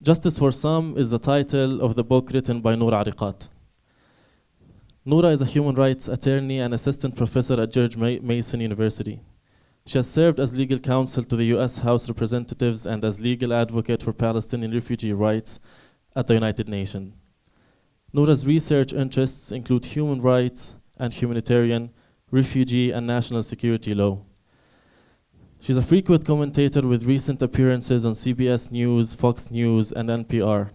Justice for Some is the title of the book written by Noura Erakat. Noura is a human rights attorney and assistant professor at George Mason University. She has served as legal counsel to the US House of Representatives and as legal advocate for Palestinian refugee rights at the United Nations. Noura's research interests include human rights and humanitarian, refugee, and national security law. She's a frequent commentator with recent appearances on CBS News, Fox News, and NPR.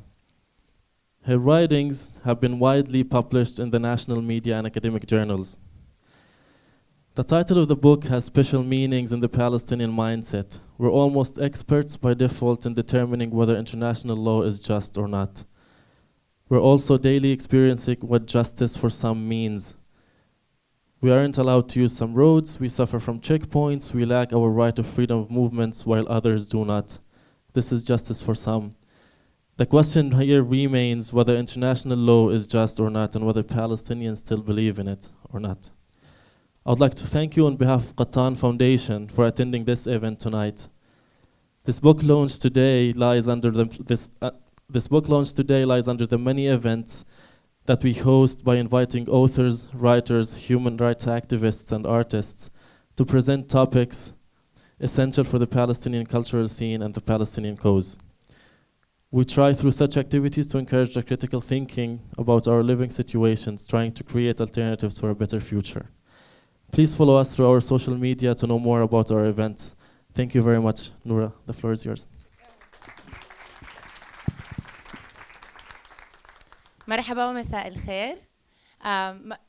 Her writings have been widely published in the national media and academic journals. The title of the book has special meanings in the Palestinian mindset. We're almost experts by default in determining whether international law is just or not. We're also daily experiencing what justice for some means. We aren't allowed to use some roads, we suffer from checkpoints, we lack our right of freedom of movements while others do not. This is justice for some. The question here remains whether international law is just or not and whether Palestinians still believe in it or not. I would like to thank you on behalf of Qattan Foundation for attending this event tonight. This book launch today lies under the many events that we host by inviting authors, writers, human rights activists, and artists to present topics essential for the Palestinian cultural scene and the Palestinian cause. We try through such activities to encourage the critical thinking about our living situations, trying to create alternatives for a better future. Please follow us through our social media to know more about our events. Thank you very much. Noura, the floor is yours. مرحبا ومساء الخير.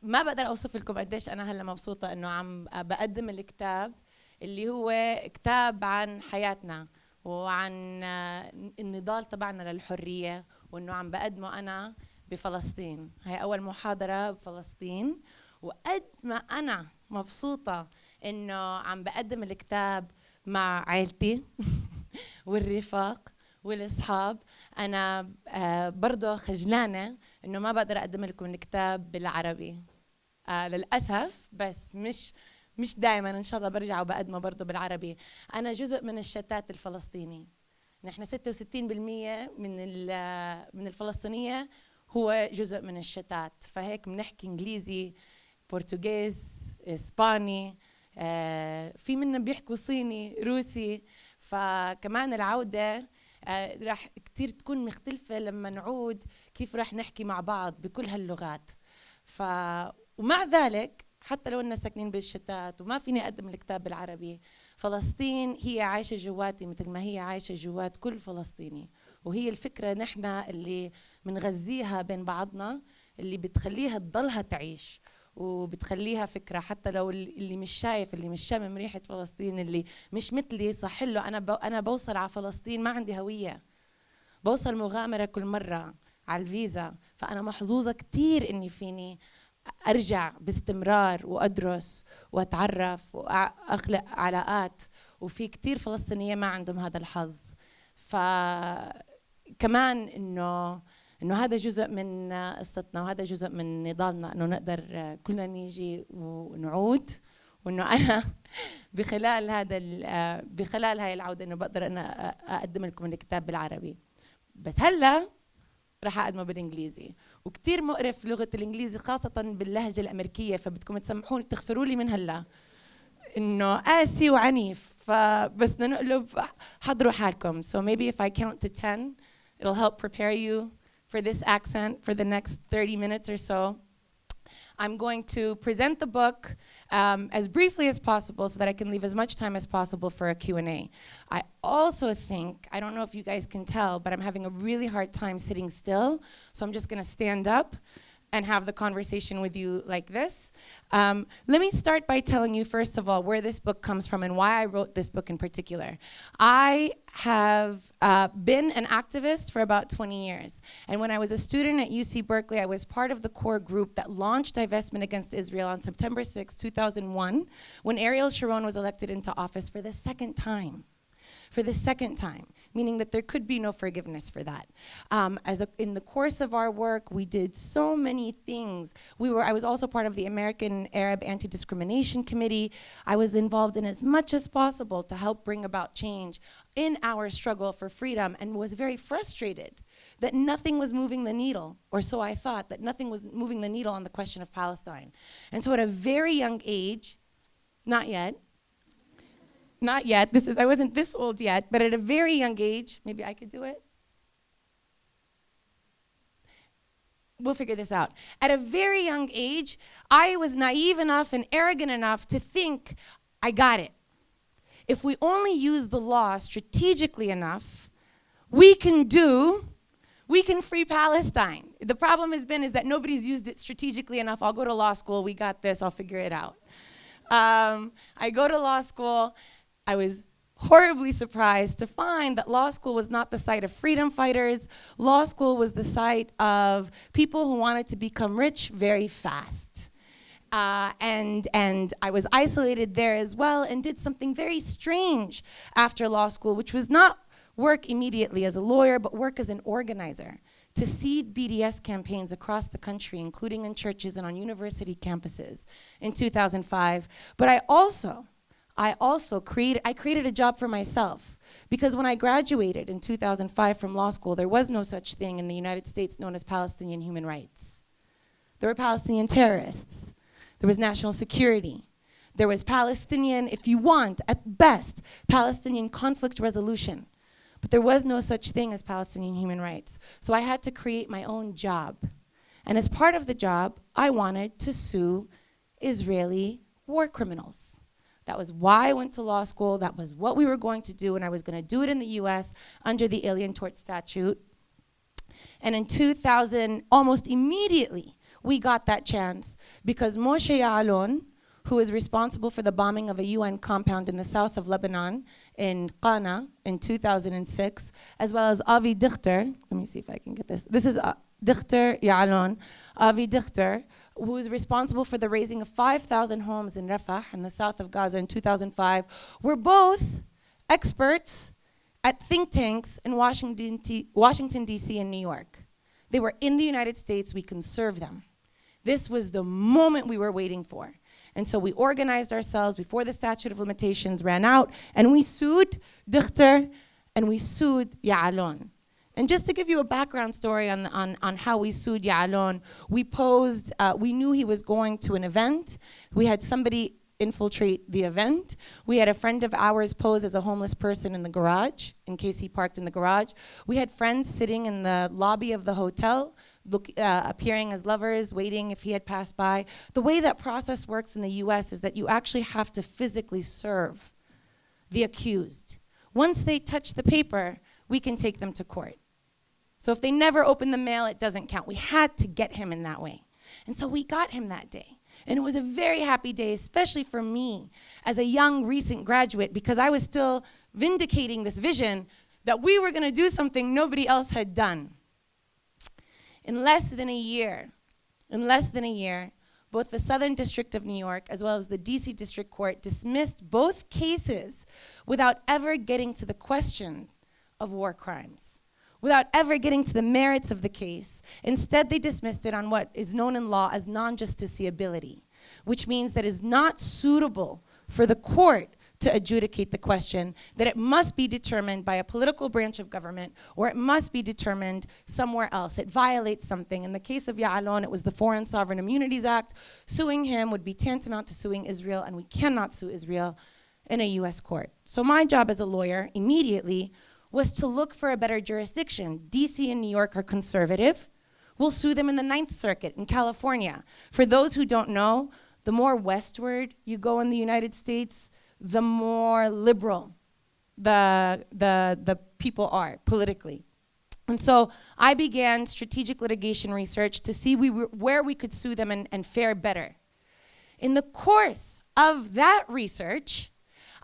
ما بقدر اوصف لكم قديش انا هلا مبسوطه انه عم بقدم الكتاب اللي هو كتاب عن حياتنا وعن النضال تبعنا للحريه وانه عم بقدمه انا بفلسطين. هي اول محاضره بفلسطين وقد ما انا مبسوطه انه عم بقدم الكتاب مع عائلتي والرفاق والاصحاب. انا برضه خجلانه انه ما بقدر اقدم لكم الكتاب بالعربي للاسف، بس مش دائما، ان شاء الله برجع وبقدمه برضه بالعربي. انا جزء من الشتات الفلسطيني. نحن 66% من الفلسطينيه هو جزء من الشتات، فهيك بنحكي انجليزي، برتغيز، اسباني، في منا بيحكوا صيني، روسي. فكمان العوده راح كتير تكون مختلفة لما نعود كيف راح نحكي مع بعض بكل هاللغات. ومع ذلك حتى لو إننا ساكنين بالشتات وما فيني أقدم الكتاب بالعربي، فلسطين هي عايشة جواتي مثل ما هي عايشة جوات كل فلسطيني، وهي الفكرة نحن اللي منغذيها بين بعضنا اللي بتخليها تضلها تعيش وبتخليها فكرة. حتى لو اللي مش شايف، اللي مش شامم ريحة فلسطين، اللي مش مثلي، صح له أنا بوصل على فلسطين ما عندي هوية، بوصل مغامرة كل مرة على الفيزا. فأنا محظوظة كتير إني فيني أرجع باستمرار وأدرس وأتعرف وأخلق علاقات، وفي كتير فلسطينية ما عندهم هذا الحظ. فكمان إنه هذا جزء من قصتنا وهذا جزء من نضالنا، إنه نقدر كلنا نيجي ونعود، وإنه أنا بخلال هاي العودة إنه بقدر أنا أقدم لكم الكتاب بالعربي. بس هلا راح أقدمه بالإنجليزي، وكتير مقرف لغة الإنجليزي خاصة باللهجة الأمريكية، فبدكم تسمحوني تغفروا لي من هلا إنه قاسي وعنيف. فبس بدنا نقلب، حضروا حالكم. So maybe if I count to 10 it'll help prepare you for this accent for the next 30 minutes or so. I'm going to present the book as briefly as possible so that I can leave as much time as possible for a Q&A. I also think, I don't know if you guys can tell, but I'm having a really hard time sitting still, so I'm just going to stand up and have the conversation with you like this. Let me start by telling you, first of all, where this book comes from and why I wrote this book in particular. I have been an activist for about 20 years. And when I was a student at UC Berkeley, I was part of the core group that launched divestment against Israel on September 6, 2001, when Ariel Sharon was elected into office for the second time. for the second time, meaning that there could be no forgiveness for that. In the course of our work, we did so many things. I was also part of the American Arab Anti-Discrimination Committee. I was involved in as much as possible to help bring about change in our struggle for freedom, and was very frustrated that nothing was moving the needle, or so I thought, that nothing was moving the needle on the question of Palestine. And so at a very young age, not yet, I wasn't this old yet, but at a very young age, maybe I could do it. We'll figure this out. At a very young age, I was naive enough and arrogant enough to think, I got it. If we only use the law strategically enough, we can free Palestine. The problem has been is that nobody's used it strategically enough. I'll go to law school, we got this, I'll figure it out. I go to law school. I was horribly surprised to find that law school was not the site of freedom fighters. Law school was the site of people who wanted to become rich very fast. And I was isolated there as well, and did something very strange after law school, which was not work immediately as a lawyer, but work as an organizer to seed BDS campaigns across the country, including in churches and on university campuses in 2005. But I also created a job for myself, because when I graduated in 2005 from law school, there was no such thing in the United States known as Palestinian human rights. There were Palestinian terrorists. There was national security. There was Palestinian, if you want, at best, Palestinian conflict resolution. But there was no such thing as Palestinian human rights. So I had to create my own job. And as part of the job, I wanted to sue Israeli war criminals. That was why I went to law school. That was what we were going to do, and I was going to do it in the US under the Alien Tort Statute. And in 2000, almost immediately, we got that chance because Moshe Ya'alon, who is responsible for the bombing of a UN compound in the south of Lebanon, in Qana, in 2006, as well as Avi Dichter. Let me see if I can get this. This is Dichter Ya'alon, Avi Dichter, who is responsible for the raising of 5,000 homes in Rafah, in the south of Gaza in 2005, were both experts at think tanks in Washington, D.C. and New York. They were in the United States. We can serve them. This was the moment we were waiting for. And so we organized ourselves before the statute of limitations ran out, and we sued Dichter, and we sued Ya'alon. And just to give you a background story on how we sued Ya'alon, we knew he was going to an event. We had somebody infiltrate the event. We had a friend of ours pose as a homeless person in the garage, in case he parked in the garage. We had friends sitting in the lobby of the hotel, appearing as lovers, waiting if he had passed by. The way that process works in the US is that you actually have to physically serve the accused. Once they touch the paper, we can take them to court. So if they never open the mail, it doesn't count. We had to get him in that way. And so we got him that day. And it was a very happy day, especially for me as a young recent graduate, because I was still vindicating this vision that we were going to do something nobody else had done. In less than a year, both the Southern District of New York as well as the DC District Court dismissed both cases without ever getting to the question of war crimes, without ever getting to the merits of the case. Instead, they dismissed it on what is known in law as non-justiciability, which means that it is not suitable for the court to adjudicate the question, that it must be determined by a political branch of government, or it must be determined somewhere else. It violates something. In the case of Ya'alon, it was the Foreign Sovereign Immunities Act. Suing him would be tantamount to suing Israel, and we cannot sue Israel in a US court. So my job as a lawyer immediately was to look for a better jurisdiction. DC and New York are conservative. We'll sue them in the Ninth Circuit in California. For those who don't know, the more westward you go in the United States, the more liberal the people are politically. And so I began strategic litigation research to see where we could sue them and fare better. In the course of that research,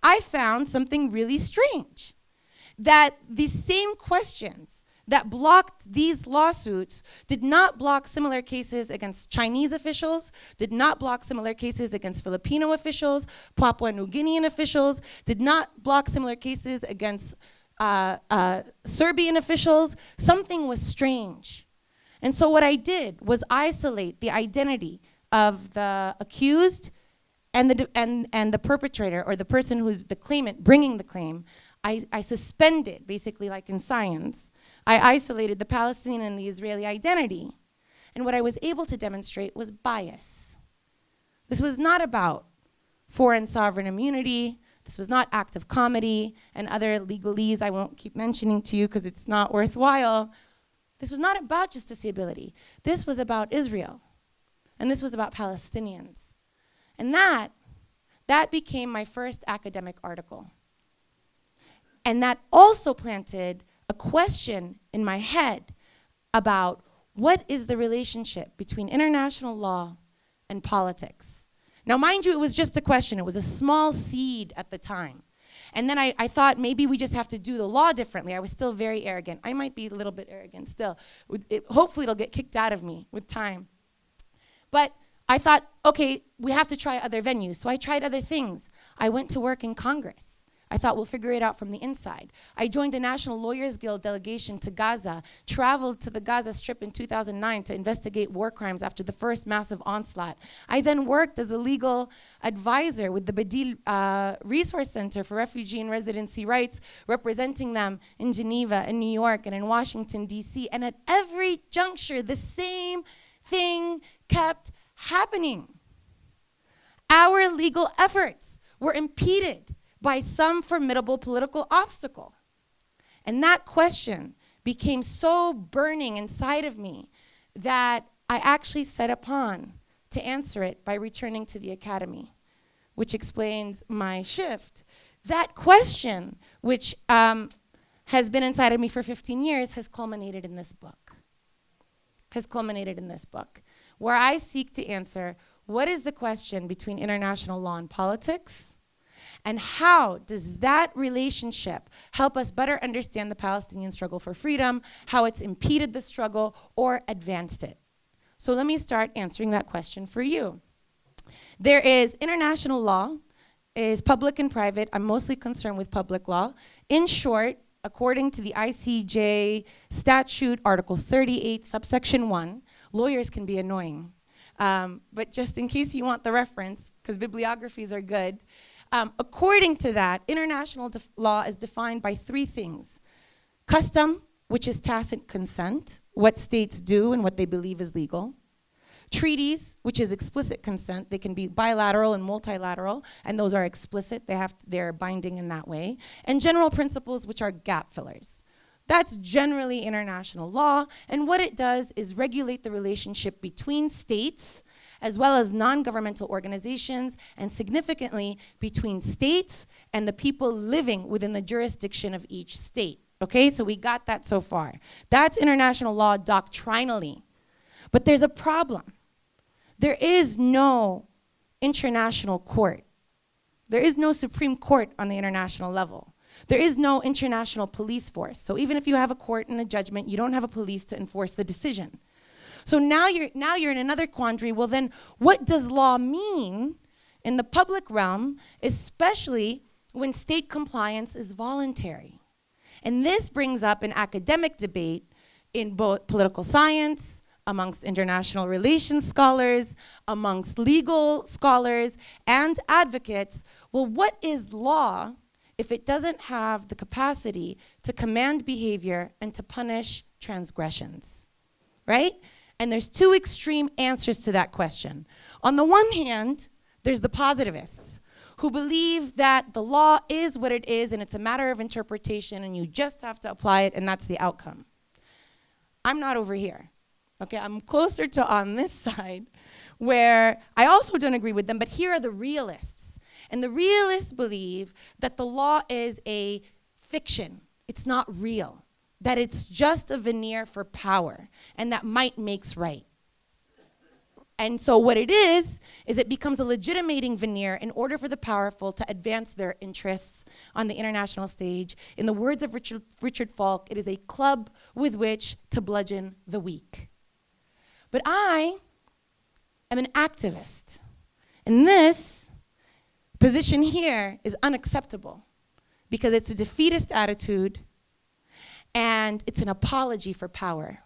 I found something really strange, that the same questions that blocked these lawsuits did not block similar cases against Chinese officials, did not block similar cases against Filipino officials, Papua New Guinean officials, did not block similar cases against Serbian officials. Something was strange. And so what I did was isolate the identity of the accused and the perpetrator, or the person who's the claimant bringing the claim. I suspended, basically like in science, I isolated the Palestinian and the Israeli identity. And what I was able to demonstrate was bias. This was not about foreign sovereign immunity. This was not active comedy and other legalese I won't keep mentioning to you because it's not worthwhile. This was not about justiciability. This was about Israel. And this was about Palestinians. And that became my first academic article. And that also planted a question in my head about what is the relationship between international law and politics. Now, mind you, it was just a question. It was a small seed at the time. And then I thought maybe we just have to do the law differently. I was still very arrogant. I might be a little bit arrogant still. Hopefully it'll get kicked out of me with time. But I thought, okay, we have to try other venues. So I tried other things. I went to work in Congress. I thought we'll figure it out from the inside. I joined a National Lawyers Guild delegation to Gaza, traveled to the Gaza Strip in 2009 to investigate war crimes after the first massive onslaught. I then worked as a legal advisor with the Badil Resource Center for Refugee and Residency Rights, representing them in Geneva, in New York, and in Washington, D.C. And at every juncture, the same thing kept happening. Our legal efforts were impeded by some formidable political obstacle. And that question became so burning inside of me that I actually set upon to answer it by returning to the academy, which explains my shift. That question, which has been inside of me for 15 years, has culminated in this book. Where I seek to answer, what is the question between international law and politics? And how does that relationship help us better understand the Palestinian struggle for freedom, how it's impeded the struggle or advanced it? So let me start answering that question for you. There is international law, is public and private. I'm mostly concerned with public law. In short, according to the ICJ statute, Article 38, subsection 1, lawyers can be annoying. But just in case you want the reference, because bibliographies are good, according to that, international law is defined by three things. Custom, which is tacit consent, what states do and what they believe is legal. Treaties, which is explicit consent. They can be bilateral and multilateral, and those are explicit. They're binding in that way. And general principles, which are gap fillers. That's generally international law, and what it does is regulate the relationship between states as well as non-governmental organizations, and significantly between states and the people living within the jurisdiction of each state. Okay, so we got that so far. That's international law doctrinally. But there's a problem. There is no international court. There is no Supreme Court on the international level. There is no international police force. So even if you have a court and a judgment, you don't have a police to enforce the decision. So now you're in another quandary. Well, then what does law mean in the public realm, especially when state compliance is voluntary? And this brings up an academic debate in both political science, amongst international relations scholars, amongst legal scholars and advocates. Well, what is law if it doesn't have the capacity to command behavior and to punish transgressions, right? And there's two extreme answers to that question. On the one hand, there's the positivists who believe that the law is what it is and it's a matter of interpretation and you just have to apply it and that's the outcome. I'm not over here, okay? I'm closer to on this side where I also don't agree with them, but here are the realists. And the realists believe that the law is a fiction. It's not real. That it's just a veneer for power, and that might makes right. And so what it is it becomes a legitimating veneer in order for the powerful to advance their interests on the international stage. In the words of Richard Falk, it is a club with which to bludgeon the weak. But I am an activist. And this position here is unacceptable because it's a defeatist attitude and it's an apology for power.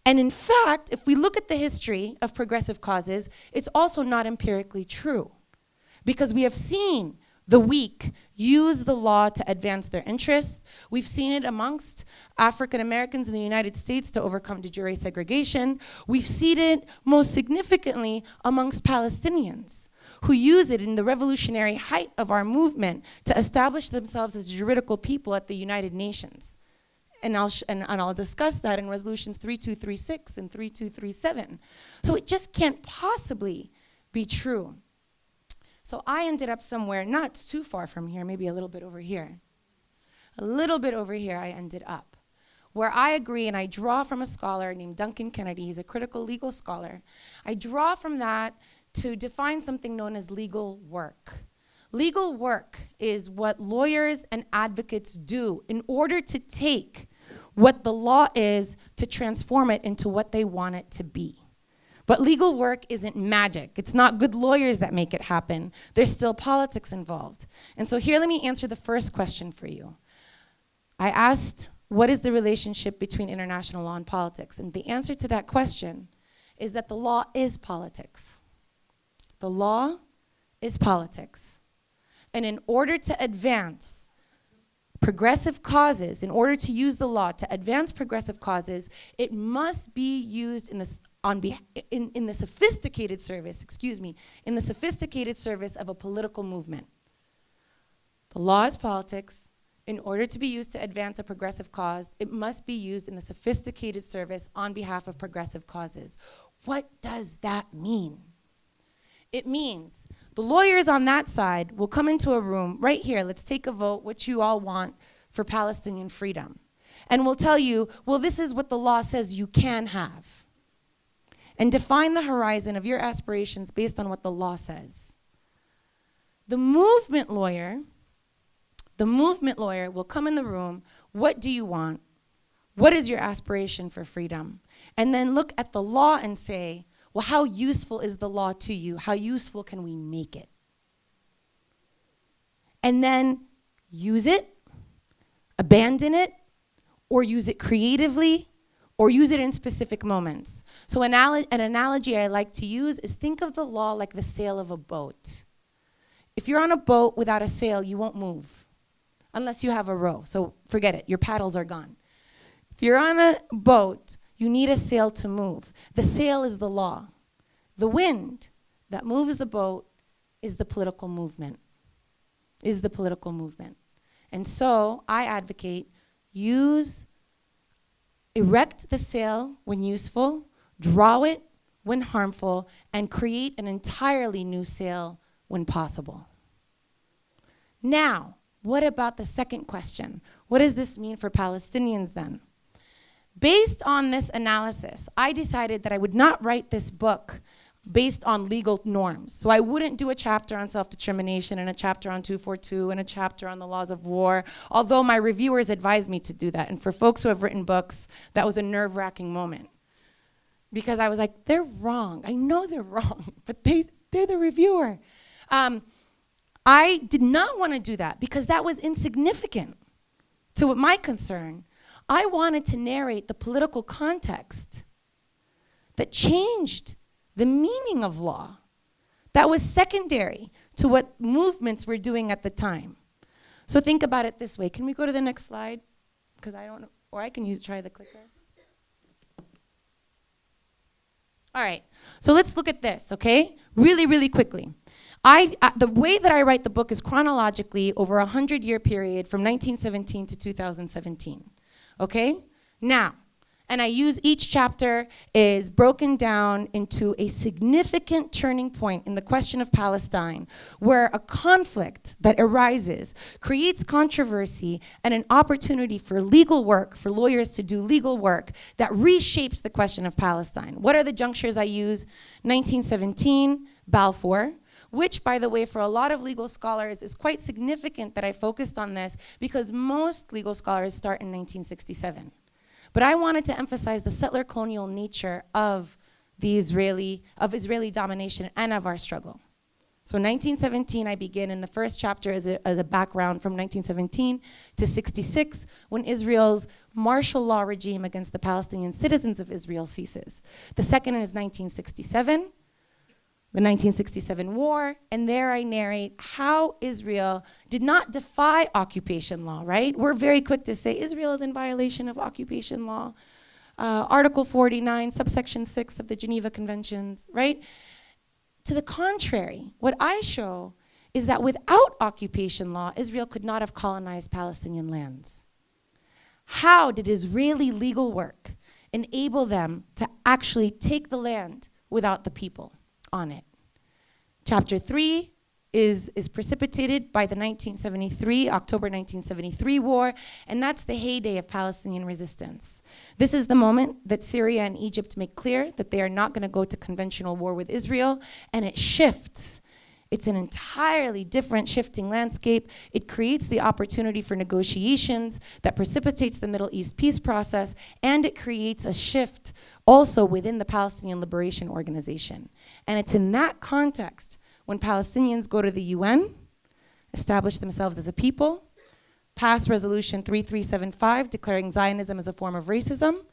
And in fact, if we look at the history of progressive causes, it's also not empirically true because we have seen the weak use the law to advance their interests. We've seen it amongst African Americans in the United States to overcome de jure segregation. We've seen it most significantly amongst Palestinians who use it in the revolutionary height of our movement to establish themselves as a juridical people at the United Nations. And I'll discuss that in resolutions 3236 and 3237. So it just can't possibly be true. So I ended up somewhere not too far from here, maybe a little bit over here. A little bit over here I ended up, where I agree and I draw from a scholar named Duncan Kennedy. He's a critical legal scholar. I draw from that to define something known as legal work. Legal work is what lawyers and advocates do in order to take what the law is to transform it into what they want it to be. But legal work isn't magic. It's not good lawyers that make it happen. There's still politics involved. And so here, let me answer the first question for you. I asked, what is the relationship between international law and politics? And the answer to that question is that the law is politics. The law is politics. And in order to advance progressive causes, in order to use the law to advance progressive causes, it must be used in the sophisticated service, in the sophisticated service of a political movement. The law is politics. In order to be used to advance a progressive cause, it must be used in the sophisticated service on behalf of progressive causes. What does that mean? It means the lawyers on that side will come into a room right here, let's take a vote, what you all want for Palestinian freedom. And we'll tell you, well, this is what the law says you can have. And define the horizon of your aspirations based on what the law says. The movement lawyer will come in the room, what do you want? What is your aspiration for freedom? And then look at the law and say, well, how useful is the law to you? How useful can we make it? And then use it, abandon it, or use it creatively, or use it in specific moments. So an analogy I like to use is think of the law like the sail of a boat. If you're on a boat without a sail, you won't move, unless you have a row. So forget it, your paddles are gone. If you're on a boat, you need a sail to move. The sail is the law. The wind that moves the boat is the political movement. And so I advocate erect the sail when useful, draw it when harmful, and create an entirely new sail when possible. Now, what about the second question? What does this mean for Palestinians then? Based on this analysis, I decided that I would not write this book based on legal norms. So I wouldn't do a chapter on self-determination and a chapter on 242 and a chapter on the laws of war, although my reviewers advised me to do that. And for folks who have written books, that was a nerve-wracking moment. Because I was like, they're wrong. I know they're wrong, but they're the reviewer. I did not want to do that because that was insignificant to what my concern. I wanted to narrate the political context that changed the meaning of law. That was secondary to what movements were doing at the time. So think about it this way. Can we go to the next slide? Because I don't know, or I can try the clicker. All right, so let's look at this, okay? Really, really quickly. The way that I write the book is chronologically over a 100-year period from 1917 to 2017. Okay? Now, And I use each chapter is broken down into a significant turning point in the question of Palestine, where a conflict that arises creates controversy and an opportunity for legal work, for lawyers to do legal work that reshapes the question of Palestine. What are the junctures I use? 1917, Balfour, which, by the way, for a lot of legal scholars is quite significant that I focused on this because most legal scholars start in 1967. But I wanted to emphasize the settler colonial nature of Israeli domination and of our struggle. So 1917, I begin in the first chapter as a background from 1917 to 66, when Israel's martial law regime against the Palestinian citizens of Israel ceases. The second is 1967, the 1967 war, and there I narrate how Israel did not defy occupation law, right? We're very quick to say Israel is in violation of occupation law. Article 49, subsection 6 of the Geneva Conventions, right? To the contrary, what I show is that without occupation law, Israel could not have colonized Palestinian lands. How did Israeli legal work enable them to actually take the land without the people on it? Chapter 3 is precipitated by the October 1973 war, and that's the heyday of Palestinian resistance. This is the moment that Syria and Egypt make clear that they are not going to go to conventional war with Israel, and it shifts. It's an entirely different shifting landscape. It creates the opportunity for negotiations that precipitates the Middle East peace process, and it creates a shift also within the Palestinian Liberation Organization. And it's in that context when Palestinians go to the UN, establish themselves as a people, pass Resolution 3375 declaring Zionism as a form of racism,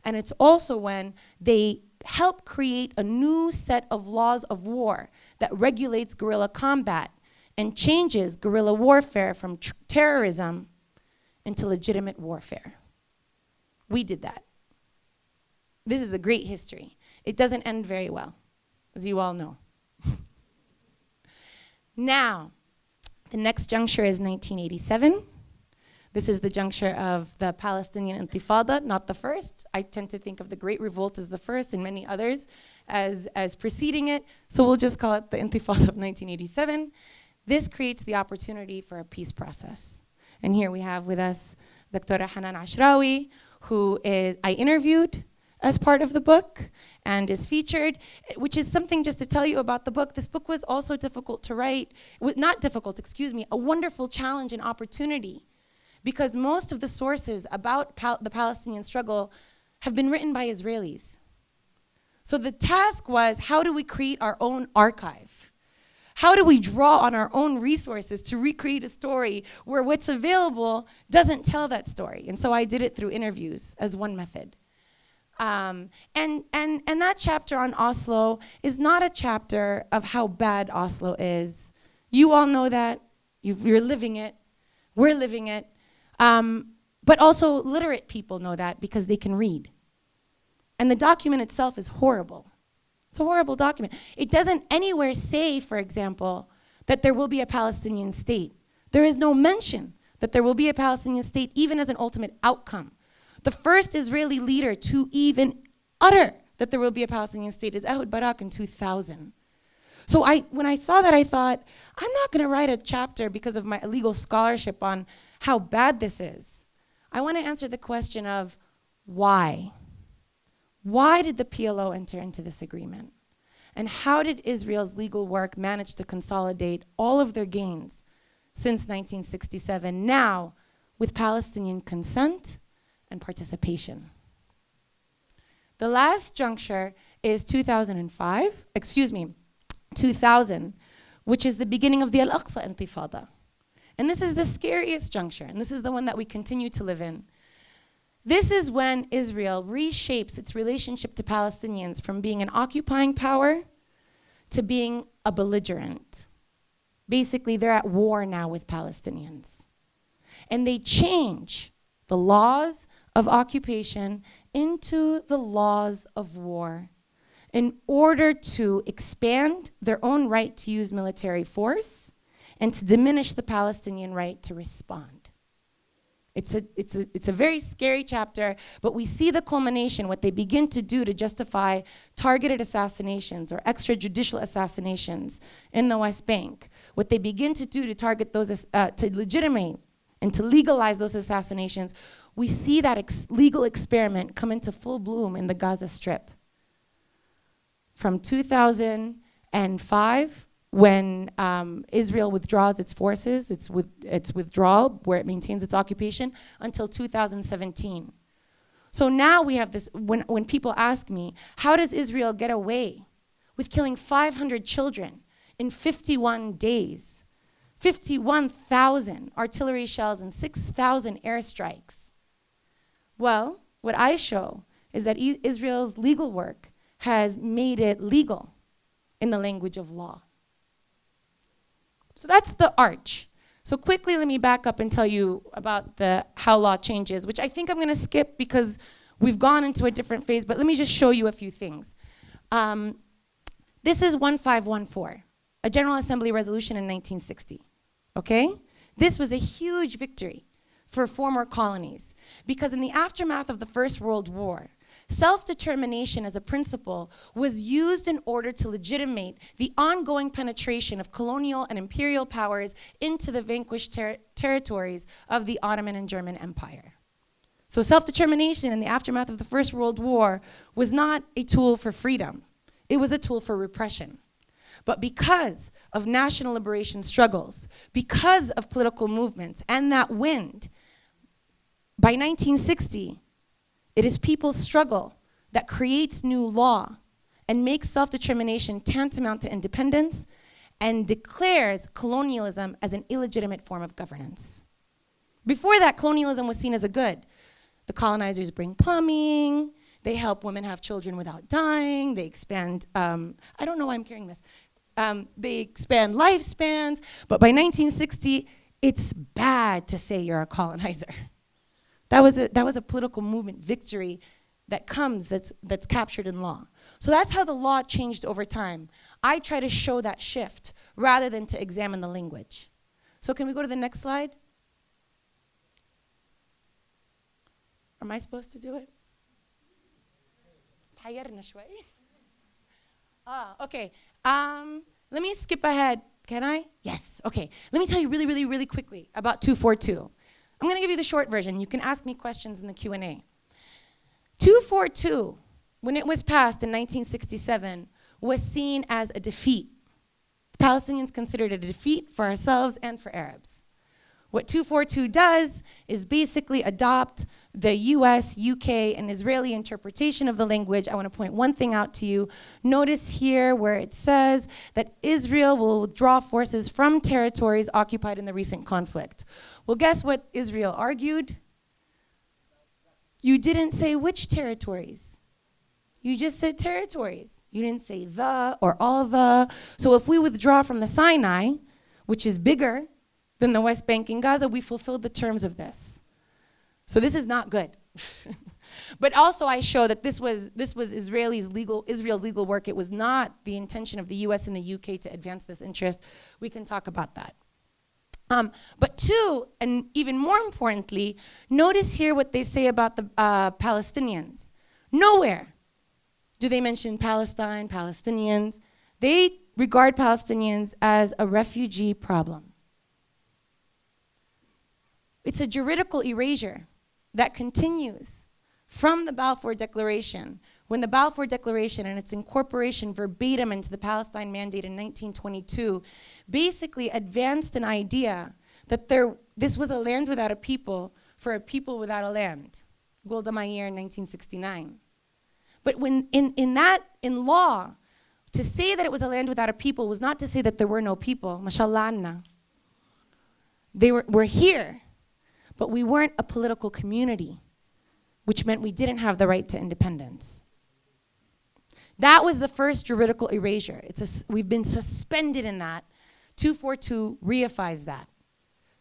and it's also when they help create a new set of laws of war that regulates guerrilla combat and changes guerrilla warfare from terrorism into legitimate warfare. We did that. This is a great history. It doesn't end very well, as you all know. Now, the next juncture is 1987. This is the juncture of the Palestinian Intifada, not the first. I tend to think of the Great Revolt as the first and many others as preceding it. So we'll just call it the Intifada of 1987. This creates the opportunity for a peace process. And here we have with us Dr. Hanan Ashrawi, who I interviewed as part of the book and is featured, which is something just to tell you about the book. This book was also difficult to write, not difficult, excuse me, a wonderful challenge and opportunity, because most of the sources about the Palestinian struggle have been written by Israelis. So the task was, how do we create our own archive? How do we draw on our own resources to recreate a story where what's available doesn't tell that story? And so I did it through interviews as one method. And that chapter on Oslo is not a chapter of how bad Oslo is. You all know that. You're living it. We're living it. But also literate people know that because they can read. And the document itself is horrible. It's a horrible document. It doesn't anywhere say, for example, that there will be a Palestinian state. There is no mention that there will be a Palestinian state even as an ultimate outcome. The first Israeli leader to even utter that there will be a Palestinian state is Ehud Barak in 2000. So when I saw that, I thought, I'm not going to write a chapter because of my legal scholarship on how bad this is. I want to answer the question of why. Why did the PLO enter into this agreement? And how did Israel's legal work manage to consolidate all of their gains since 1967, now with Palestinian consent and participation? The last juncture is 2000, which is the beginning of the Al-Aqsa Intifada. And this is the scariest juncture, and this is the one that we continue to live in. This is when Israel reshapes its relationship to Palestinians from being an occupying power to being a belligerent. Basically, they're at war now with Palestinians. And they change the laws of occupation into the laws of war in order to expand their own right to use military force and to diminish the Palestinian right to respond. It's a very scary chapter, but we see the culmination, what they begin to do to justify targeted assassinations or extrajudicial assassinations in the West Bank. What they begin to do to target those, to legitimate and to legalize those assassinations, we see that legal experiment come into full bloom in the Gaza Strip. From 2005, when Israel withdraws its forces, its withdrawal, where it maintains its occupation, until 2017. So now we have this, when people ask me, how does Israel get away with killing 500 children in 51 days, 51,000 artillery shells and 6,000 airstrikes? Well, what I show is that Israel's legal work has made it legal in the language of law. So that's the arch. So quickly, let me back up and tell you about how law changes, which I think I'm going to skip because we've gone into a different phase, but let me just show you a few things. This is 1514, a General Assembly resolution in 1960, okay? This was a huge victory for former colonies because in the aftermath of the First World War, self-determination as a principle was used in order to legitimate the ongoing penetration of colonial and imperial powers into the vanquished territories of the Ottoman and German Empire. So self-determination in the aftermath of the First World War was not a tool for freedom. It was a tool for repression. But because of national liberation struggles, because of political movements and that wind, by 1960, it is people's struggle that creates new law and makes self-determination tantamount to independence and declares colonialism as an illegitimate form of governance. Before that, colonialism was seen as a good. The colonizers bring plumbing, they help women have children without dying, they expand, I don't know why I'm carrying this. They expand lifespans, but by 1960, it's bad to say you're a colonizer. That was a political movement victory that comes, that's captured in law. So that's how the law changed over time. I try to show that shift rather than to examine the language. So can we go to the next slide? Am I supposed to do it? Okay. Let me skip ahead. Can I? Yes. Okay. Let me tell you really, really, really quickly about 242. I'm going to give you the short version. You can ask me questions in the Q&A. 242, when it was passed in 1967, was seen as a defeat. The Palestinians considered it a defeat for ourselves and for Arabs. What 242 does is basically adopt the US, UK, and Israeli interpretation of the language. I want to point one thing out to you. Notice here where it says that Israel will withdraw forces from territories occupied in the recent conflict. Well, guess what Israel argued? You didn't say which territories. You just said territories. You didn't say the or all the. So if we withdraw from the Sinai, which is bigger than the West Bank and Gaza, we fulfilled the terms of this. So this is not good. But also I show that this was Israel's legal work. It was not the intention of the US and the UK to advance this interest. We can talk about that. But two, and even more importantly, notice here what they say about the Palestinians. Nowhere do they mention Palestine, Palestinians. They regard Palestinians as a refugee problem. It's a juridical erasure that continues from the Balfour Declaration, when the Balfour Declaration and its incorporation verbatim into the Palestine Mandate in 1922 basically advanced an idea that this was a land without a people for a people without a land. Golda Meir in 1969. But when in law, to say that it was a land without a people was not to say that there were no people. Mashallah. We're here, but we weren't a political community, which meant we didn't have the right to independence. That was the first juridical erasure. We've been suspended in that. 242 reifies that.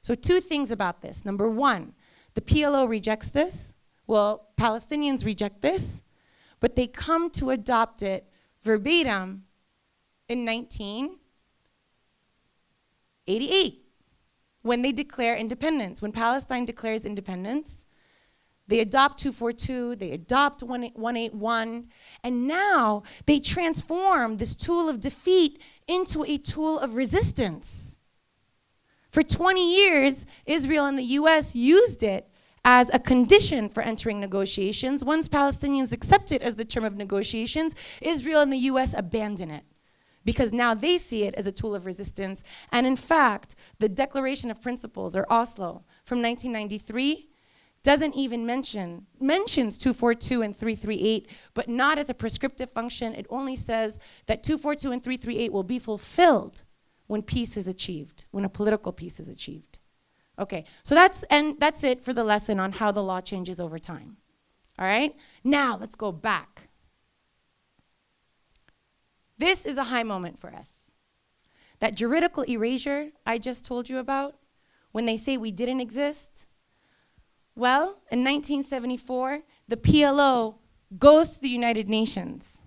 So two things about this. Number one, the PLO rejects this. Well, Palestinians reject this, but they come to adopt it verbatim in 1988. when they declare independence. When Palestine declares independence, they adopt 242, they adopt 181, and now they transform this tool of defeat into a tool of resistance. For 20 years, Israel and the US used it as a condition for entering negotiations. Once Palestinians accept it as the term of negotiations, Israel and the US abandon it, because now they see it as a tool of resistance. And in fact, the Declaration of Principles, or Oslo, from 1993, doesn't even mentions 242 and 338, but not as a prescriptive function. It only says that 242 and 338 will be fulfilled when peace is achieved, when a political peace is achieved. Okay, so that's it for the lesson on how the law changes over time. All right, now let's go back. This is a high moment for us. That juridical erasure I just told you about, when they say we didn't exist, well, in 1974, the PLO goes to the United Nations.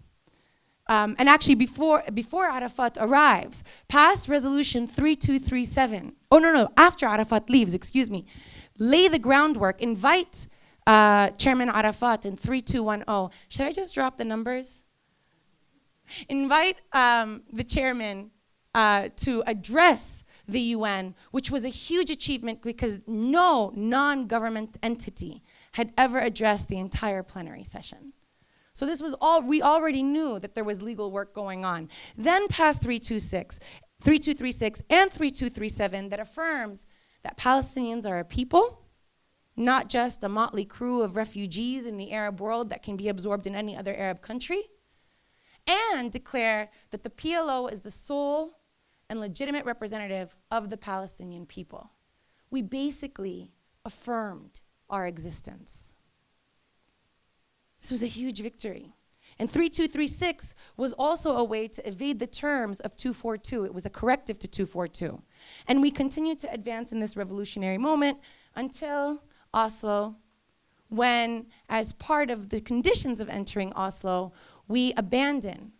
And actually, before Arafat arrives, pass resolution 3237. Oh, no, after Arafat leaves, excuse me. Lay the groundwork, invite Chairman Arafat in 3210. Should I just drop the numbers? Invite the chairman to address the UN, which was a huge achievement because no non-government entity had ever addressed the entire plenary session. So this was we already knew that there was legal work going on. Then passed 3236 and 3237 that affirms that Palestinians are a people, not just a motley crew of refugees in the Arab world that can be absorbed in any other Arab country, and declare that the PLO is the sole and legitimate representative of the Palestinian people. We basically affirmed our existence. This was a huge victory. And 3236 was also a way to evade the terms of 242. It was a corrective to 242. And we continued to advance in this revolutionary moment until Oslo, when, as part of the conditions of entering Oslo, we abandon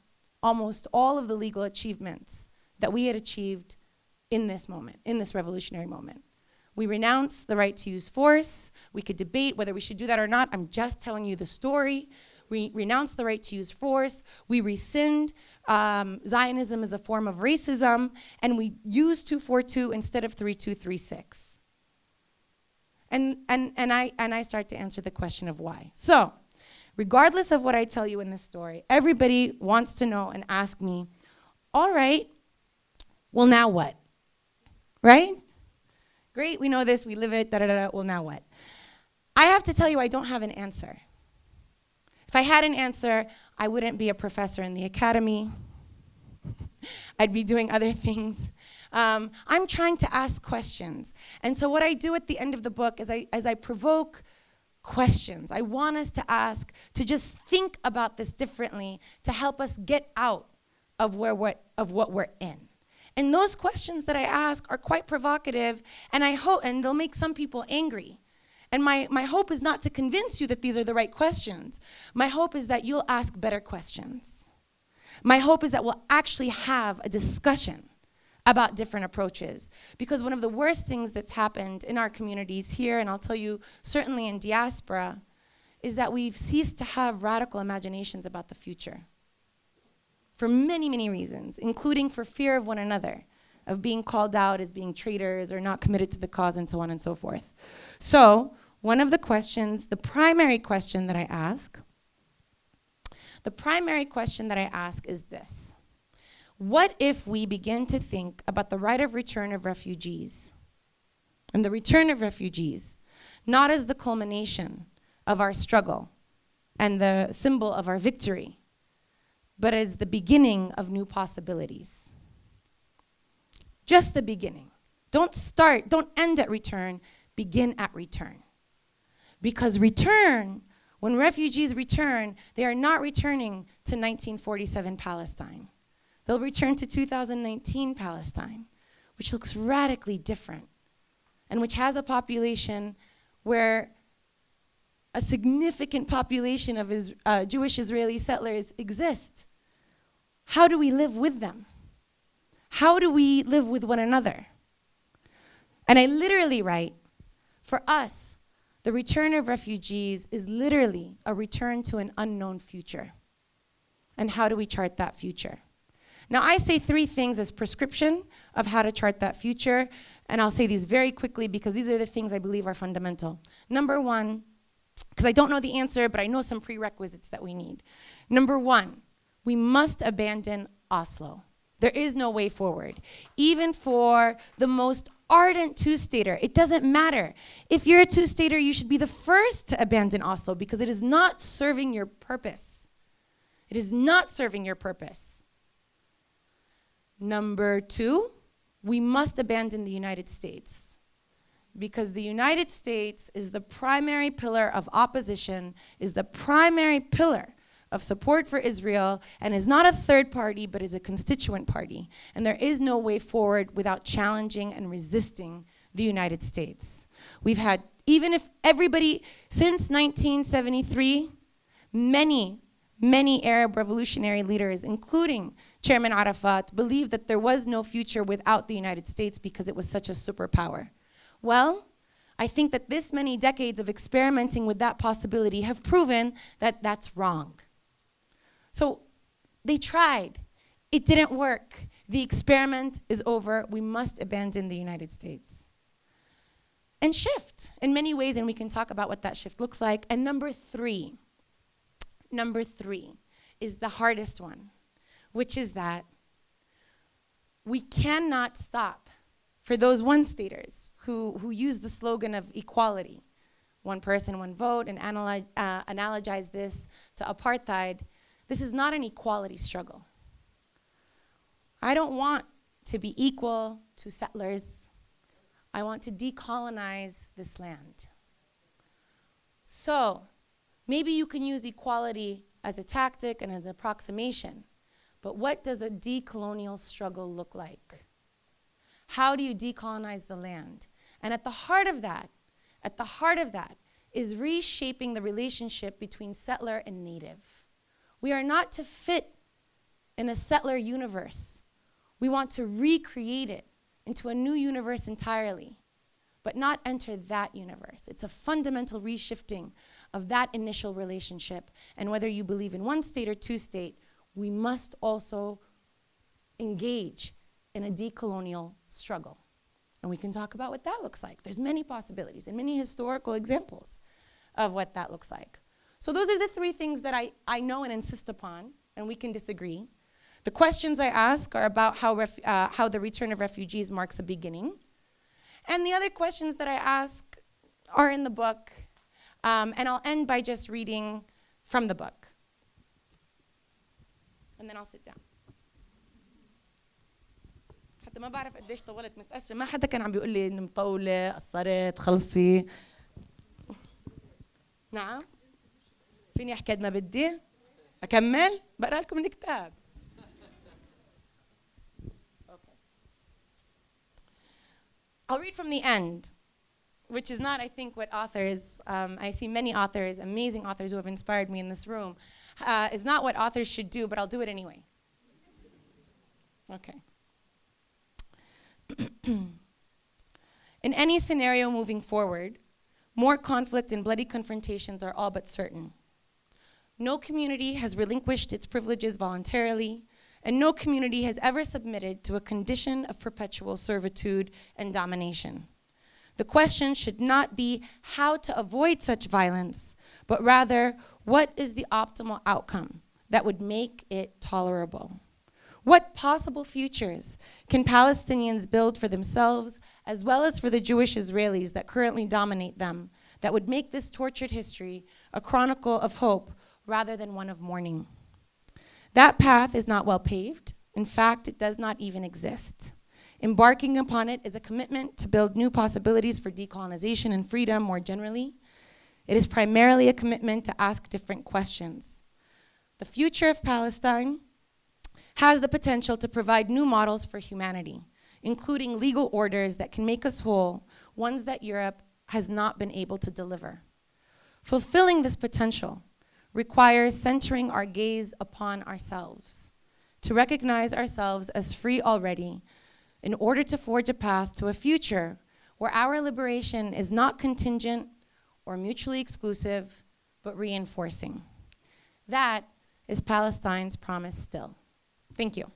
almost all of the legal achievements that we had achieved in this moment, in this revolutionary moment. We renounce the right to use force. We could debate whether we should do that or not. I'm just telling you the story. We renounce the right to use force. We rescind Zionism as a form of racism, and we use 242 instead of 3236. And I start to answer the question of why. So, regardless of what I tell you in this story, everybody wants to know and ask me, all right, well, now what? Right? Great, we know this, we live it, well, now what? I have to tell you, I don't have an answer. If I had an answer, I wouldn't be a professor in the academy. I'd be doing other things. I'm trying to ask questions. And so what I do at the end of the book is I provoke questions. I want us to ask, to just think about this differently, to help us get out of what we're in. And those questions that I ask are quite provocative, and I hope, and they'll make some people angry. And my hope is not to convince you that these are the right questions. My hope is that you'll ask better questions. My hope is that we'll actually have a discussion about different approaches. Because one of the worst things that's happened in our communities here, and I'll tell you certainly in diaspora, is that we've ceased to have radical imaginations about the future. For many, many reasons, including for fear of one another, of being called out as being traitors or not committed to the cause and so on and so forth. So, one of the questions, the primary question that I ask is this. What if we begin to think about the right of return of refugees, and the return of refugees, not as the culmination of our struggle and the symbol of our victory, but as the beginning of new possibilities. Just the beginning. Don't end at return, begin at return. Because return, when refugees return, they are not returning to 1947 Palestine. They'll return to 2019 Palestine, which looks radically different, and which has a population where a significant population of Jewish Israeli settlers exist. How do we live with them? How do we live with one another? And I literally write, for us, the return of refugees is literally a return to an unknown future. And how do we chart that future? Now, I say 3 things as prescription of how to chart that future, and I'll say these very quickly because these are the things I believe are fundamental. Number 1, because I don't know the answer, but I know some prerequisites that we need. Number 1, we must abandon Oslo. There is no way forward. Even for the most ardent two-stater, it doesn't matter. If you're a two-stater, you should be the first to abandon Oslo because it is not serving your purpose. It is not serving your purpose. Number 2, we must abandon the United States because the United States is the primary pillar of opposition, is the primary pillar of support for Israel, and is not a third party, but is a constituent party. And there is no way forward without challenging and resisting the United States. We've had, even if everybody, since 1973, many Arab revolutionary leaders, including Chairman Arafat, believed that there was no future without the United States because it was such a superpower. Well, I think that this many decades of experimenting with that possibility have proven that that's wrong. So they tried. It didn't work. The experiment is over. We must abandon the United States. And shift in many ways, and we can talk about what that shift looks like. And number 3 is the hardest one, which is that we cannot stop for those one-staters who use the slogan of equality, one person, one vote, and analogize this to apartheid. This is not an equality struggle. I don't want to be equal to settlers. I want to decolonize this land. So maybe you can use equality as a tactic and as an approximation, but what does a decolonial struggle look like? How do you decolonize the land? And at the heart of that is reshaping the relationship between settler and native. We are not to fit in a settler universe. We want to recreate it into a new universe entirely, but not enter that universe. It's a fundamental reshifting of that initial relationship. And whether you believe in one state or two state, we must also engage in a decolonial struggle. And we can talk about what that looks like. There's many possibilities and many historical examples of what that looks like. So those are the 3 things that I know and insist upon, and we can disagree. The questions I ask are about how the return of refugees marks a beginning. And the other questions that I ask are in the book, and I'll end by just reading from the book. And then I'll sit down. حتى ما بعرف قديش طولت متأسفة، ما حدا كان عم بيقول لي إني مطولة، قصرت، خلصي. نعم؟ فيني أحكي قد ما بدي؟ أكمل؟ بقرأ لكم الكتاب. Okay. I'll read from the end, which is not, I think, what authors, I see many authors, amazing authors who have inspired me in this room, is not what authors should do, but I'll do it anyway. Okay. In any scenario moving forward, more conflict and bloody confrontations are all but certain. No community has relinquished its privileges voluntarily, and no community has ever submitted to a condition of perpetual servitude and domination. The question should not be how to avoid such violence, but rather, what is the optimal outcome that would make it tolerable? What possible futures can Palestinians build for themselves, as well as for the Jewish Israelis that currently dominate them, that would make this tortured history a chronicle of hope rather than one of mourning? That path is not well paved. In fact, it does not even exist. Embarking upon it is a commitment to build new possibilities for decolonization and freedom more generally. It is primarily a commitment to ask different questions. The future of Palestine has the potential to provide new models for humanity, including legal orders that can make us whole, ones that Europe has not been able to deliver. Fulfilling this potential requires centering our gaze upon ourselves, to recognize ourselves as free already in order to forge a path to a future where our liberation is not contingent or mutually exclusive, but reinforcing. That is Palestine's promise still. Thank you.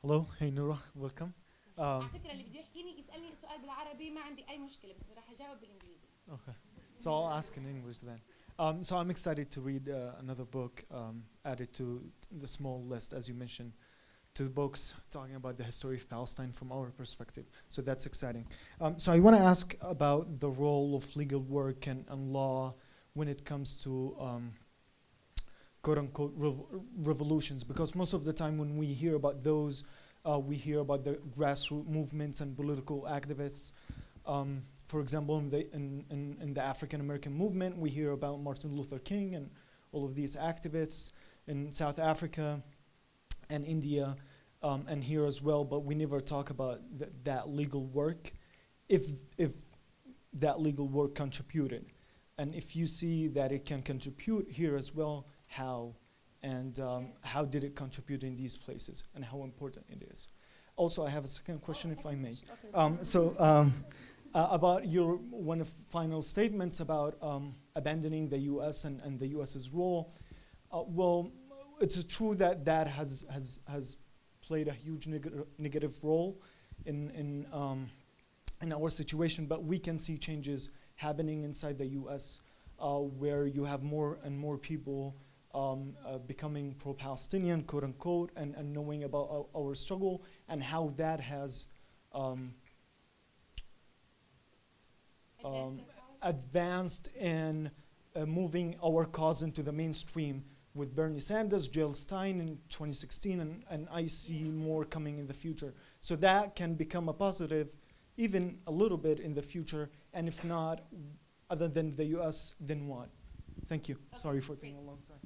Hello, hey Noura, welcome. على فكرة اللي بده يحكيني يسألني سؤال بالعربي ما عندي أي مشكلة بس راح أجاوب بالإنجليزي. Okay, so I'll ask in English then. So I'm excited to read another book added to the small list, as you mentioned, to the books talking about the history of Palestine from our perspective. So that's exciting. So I want to ask about the role of legal work and law when it comes to quote-unquote revolutions, because most of the time when we hear about those, we hear about the grassroots movements and political activists. For example, in the African American movement, we hear about Martin Luther King and all of these activists in South Africa and India, and here as well, but we never talk about that legal work, if that legal work contributed. And if you see that it can contribute here as well, how? And how did it contribute in these places, and how important it is? Also, I have a second question, if I may. About your one of final statements about abandoning the U.S. and the U.S.'s role. Well, it's true that that has played a huge negative role in our situation, but we can see changes happening inside the U.S. Where you have more and more people becoming pro-Palestinian, quote unquote, and knowing about our struggle and how that has advanced in moving our cause into the mainstream with Bernie Sanders, Jill Stein in 2016, and I see more coming in the future. So that can become a positive, even a little bit in the future, and if not, other than the US, then what? Thank you. Okay, sorry for taking a long time.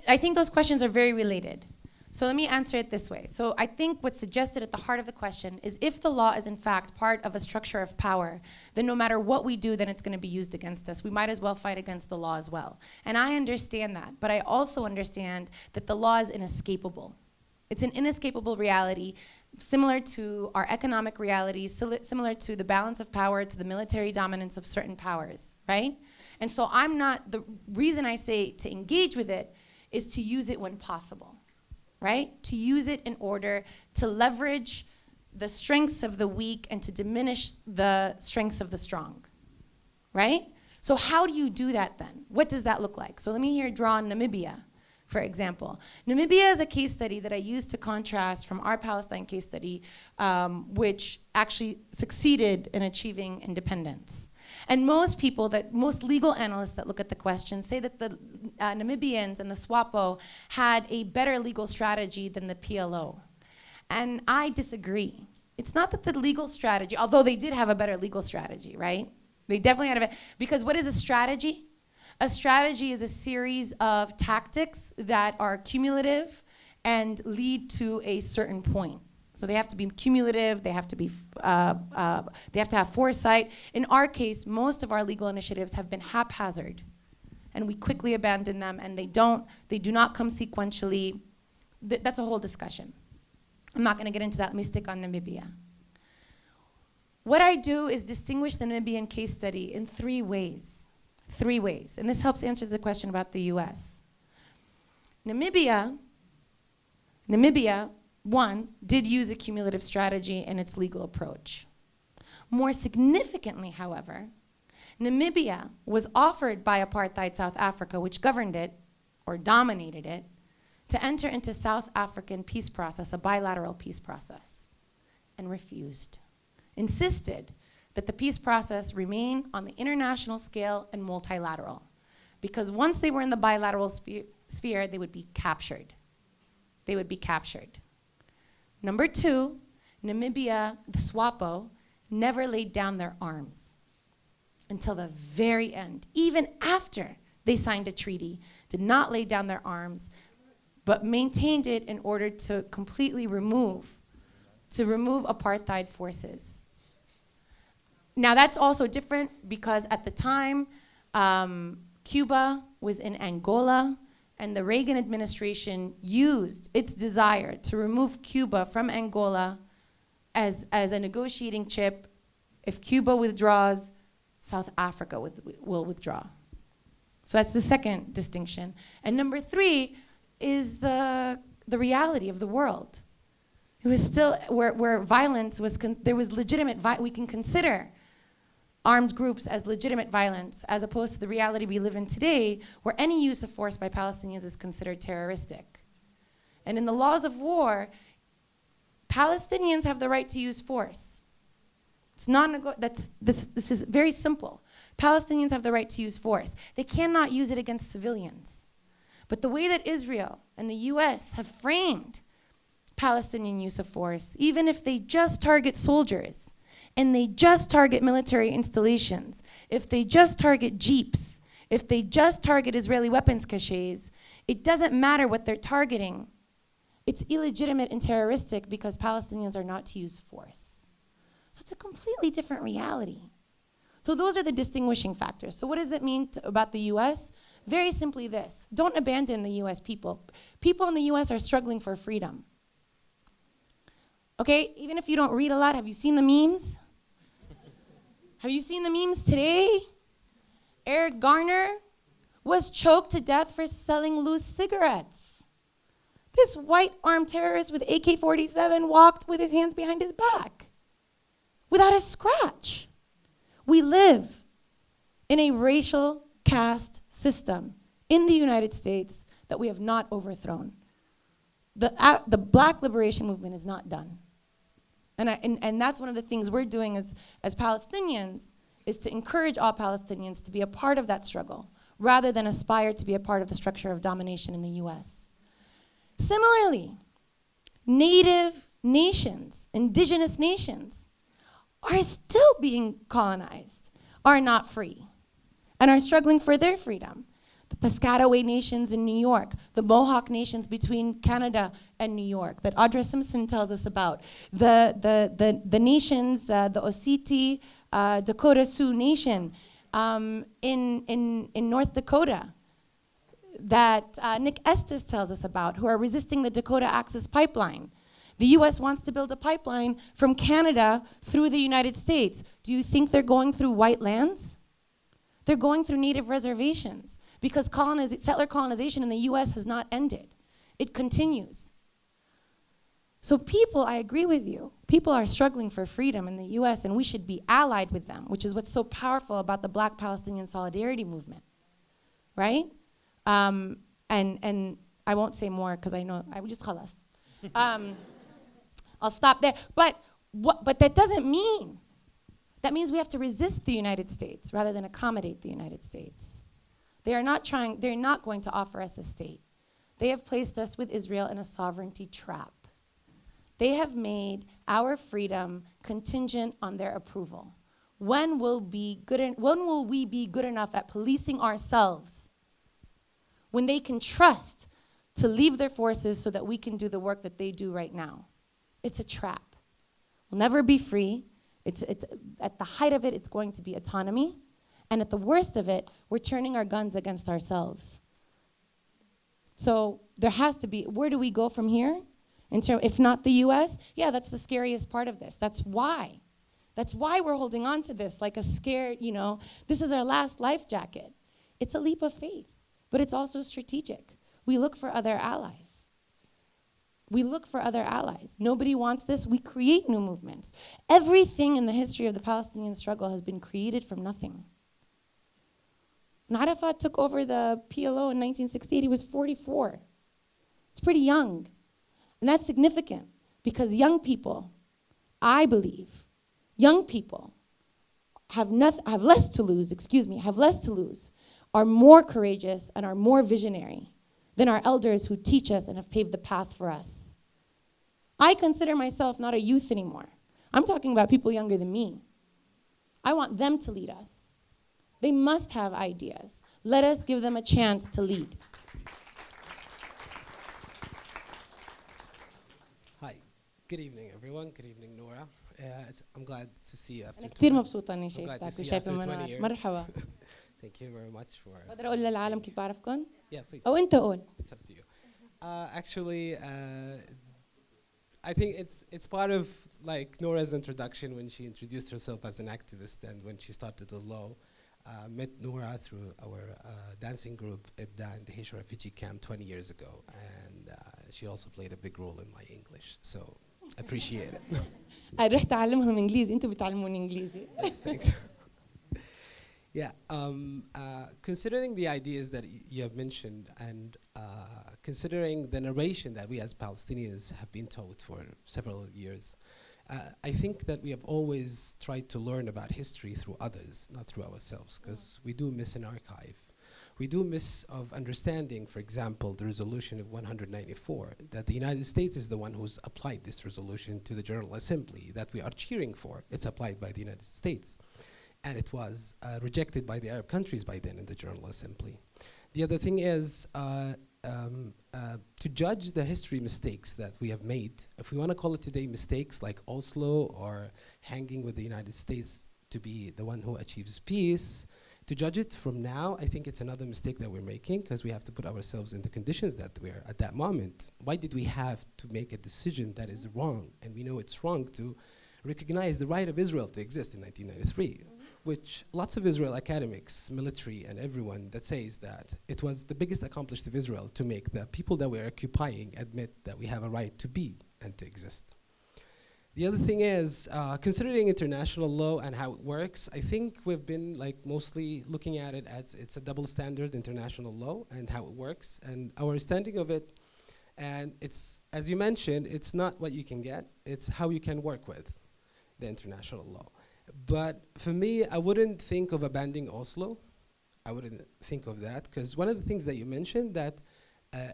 I think those questions are very related. So let me answer it this way. So I think what's suggested at the heart of the question is if the law is in fact part of a structure of power, then no matter what we do, then it's going to be used against us. We might as well fight against the law as well. And I understand that, but I also understand that the law is inescapable. It's an inescapable reality, similar to our economic realities, similar to the balance of power, to the military dominance of certain powers, right? And so the reason I say to engage with it is to use it when possible, right? To use it in order to leverage the strengths of the weak and to diminish the strengths of the strong, right? So how do you do that then? What does that look like? So let me here draw Namibia, for example. Namibia is a case study that I use to contrast from our Palestine case study, which actually succeeded in achieving independence. And most legal analysts that look at the question say that the Namibians and the SWAPO had a better legal strategy than the PLO. And I disagree. It's not that the legal strategy, although they did have a better legal strategy, right? They definitely had because what is a strategy? A strategy is a series of tactics that are cumulative and lead to a certain point. So they have to be cumulative, they have to have foresight. In our case, most of our legal initiatives have been haphazard, and we quickly abandon them, and they do not come sequentially. That's a whole discussion. I'm not gonna get into that, let me stick on Namibia. What I do is distinguish the Namibian case study in three ways, and this helps answer the question about the US. Namibia, one, did use a cumulative strategy in its legal approach. More significantly, however, Namibia was offered by apartheid South Africa, which governed it, or dominated it, to enter into South African peace process, a bilateral peace process, and refused. Insisted that the peace process remain on the international scale and multilateral, because once they were in the bilateral sphere, they would be captured. They would be captured. Number two, Namibia, the SWAPO, never laid down their arms until the very end. Even after they signed a treaty, did not lay down their arms, but maintained it in order to completely remove apartheid forces. Now that's also different because at the time, Cuba was in Angola, and the Reagan administration used its desire to remove Cuba from Angola as a negotiating chip. If Cuba withdraws, South Africa will withdraw. So that's the second distinction. And number three is the reality of the world. It was still where violence was, there was legitimate, we can consider armed groups as legitimate violence, as opposed to the reality we live in today, where any use of force by Palestinians is considered terroristic. And in the laws of war, Palestinians have the right to use force. It's this is very simple. Palestinians have the right to use force. They cannot use it against civilians. But the way that Israel and the US have framed Palestinian use of force, even if they just target soldiers, and they just target military installations, if they just target jeeps, if they just target Israeli weapons caches, it doesn't matter what they're targeting. It's illegitimate and terroristic because Palestinians are not to use force. So it's a completely different reality. So those are the distinguishing factors. So what does it mean about the US? Very simply this: don't abandon the US people. People in the US are struggling for freedom. Okay, even if you don't read a lot, have you seen the memes? Have you seen the memes today? Eric Garner was choked to death for selling loose cigarettes. This white armed terrorist with AK-47 walked with his hands behind his back without a scratch. We live in a racial caste system in the United States that we have not overthrown. The Black liberation movement is not done. And that's one of the things we're doing as Palestinians, is to encourage all Palestinians to be a part of that struggle rather than aspire to be a part of the structure of domination in the US. Similarly, native nations, indigenous nations, are still being colonized, are not free, and are struggling for their freedom. The Piscataway nations in New York, the Mohawk nations between Canada and New York that Audra Simpson tells us about, the nations, the Osseti, Dakota Sioux Nation in North Dakota that Nick Estes tells us about, who are resisting the Dakota Access Pipeline. The US wants to build a pipeline from Canada through the United States. Do you think they're going through white lands? They're going through native reservations because settler colonization in the US has not ended. It continues. So people, I agree with you, people are struggling for freedom in the US and we should be allied with them, which is what's so powerful about the Black Palestinian Solidarity Movement, right? And I won't say more because I know, I would just khalas. I'll stop there. But that doesn't mean, that means we have to resist the United States rather than accommodate the United States. They're not going to offer us a state. They have placed us with Israel in a sovereignty trap. They have made our freedom contingent on their approval. When will we be good enough at policing ourselves when they can trust to leave their forces so that we can do the work that they do right now? It's a trap. We'll never be free. It's at the height of it, it's going to be autonomy. And at the worst of it, we're turning our guns against ourselves. So there has to be, where do we go from here? If not the US, yeah, that's the scariest part of this. That's why. That's why we're holding on to this like a scared, this is our last life jacket. It's a leap of faith, but it's also strategic. We look for other allies. We look for other allies. Nobody wants this. We create new movements. Everything in the history of the Palestinian struggle has been created from nothing. When Arafat took over the PLO in 1968, he was 44. It's pretty young. And that's significant because young people, I believe, young people have less to lose, are more courageous and are more visionary than our elders who teach us and have paved the path for us. I consider myself not a youth anymore. I'm talking about people younger than me. I want them to lead us. They must have ideas. Let us give them a chance to lead. Good evening, everyone. Good evening, Nora. I'm glad to see you after أنا كتير 20 مبسوطة إني شايفتك وشايفة منار. مرحبا. Thank you very much for. بقدر أقول للعالم كيف بعرفكم؟ Yeah, please. أو أنت قول. It's up to you. Actually, I think it's part of like Nora's introduction when she introduced herself as an activist and when she started the law. Met Nora through our dancing group IBDA in the Haitian refugee camp 20 years ago, and she also played a big role in my English, so appreciate it. أنا رحت أعلمهم إنجليزي، أنتوا بتعلموني إنجليزي. Thanks. Yeah, considering the ideas that you have mentioned and considering the narration that we as Palestinians have been taught for several years, I think that we have always tried to learn about history through others, not through ourselves, because we do miss an archive. We do miss of understanding, for example, the resolution of 194, that the United States is the one who's applied this resolution to the General Assembly that we are cheering for. It's applied by the United States. And it was rejected by the Arab countries by then in the General Assembly. The other thing is to judge the history mistakes that we have made, if we want to call it today mistakes like Oslo or hanging with the United States to be the one who achieves peace, to judge it from now, I think it's another mistake that we're making because we have to put ourselves in the conditions that we're at that moment. Why did we have to make a decision that is wrong? And we know it's wrong to recognize the right of Israel to exist in 1993, which lots of Israel academics, military, and everyone that says that it was the biggest accomplishment of Israel to make the people that we're occupying admit that we have a right to be and to exist. The other thing is, considering international law and how it works, I think we've been like mostly looking at it as it's a double standard international law and how it works and our understanding of it. And it's, as you mentioned, it's not what you can get, it's how you can work with the international law. But for me, I wouldn't think of abandoning Oslo. I wouldn't think of that, because one of the things that you mentioned that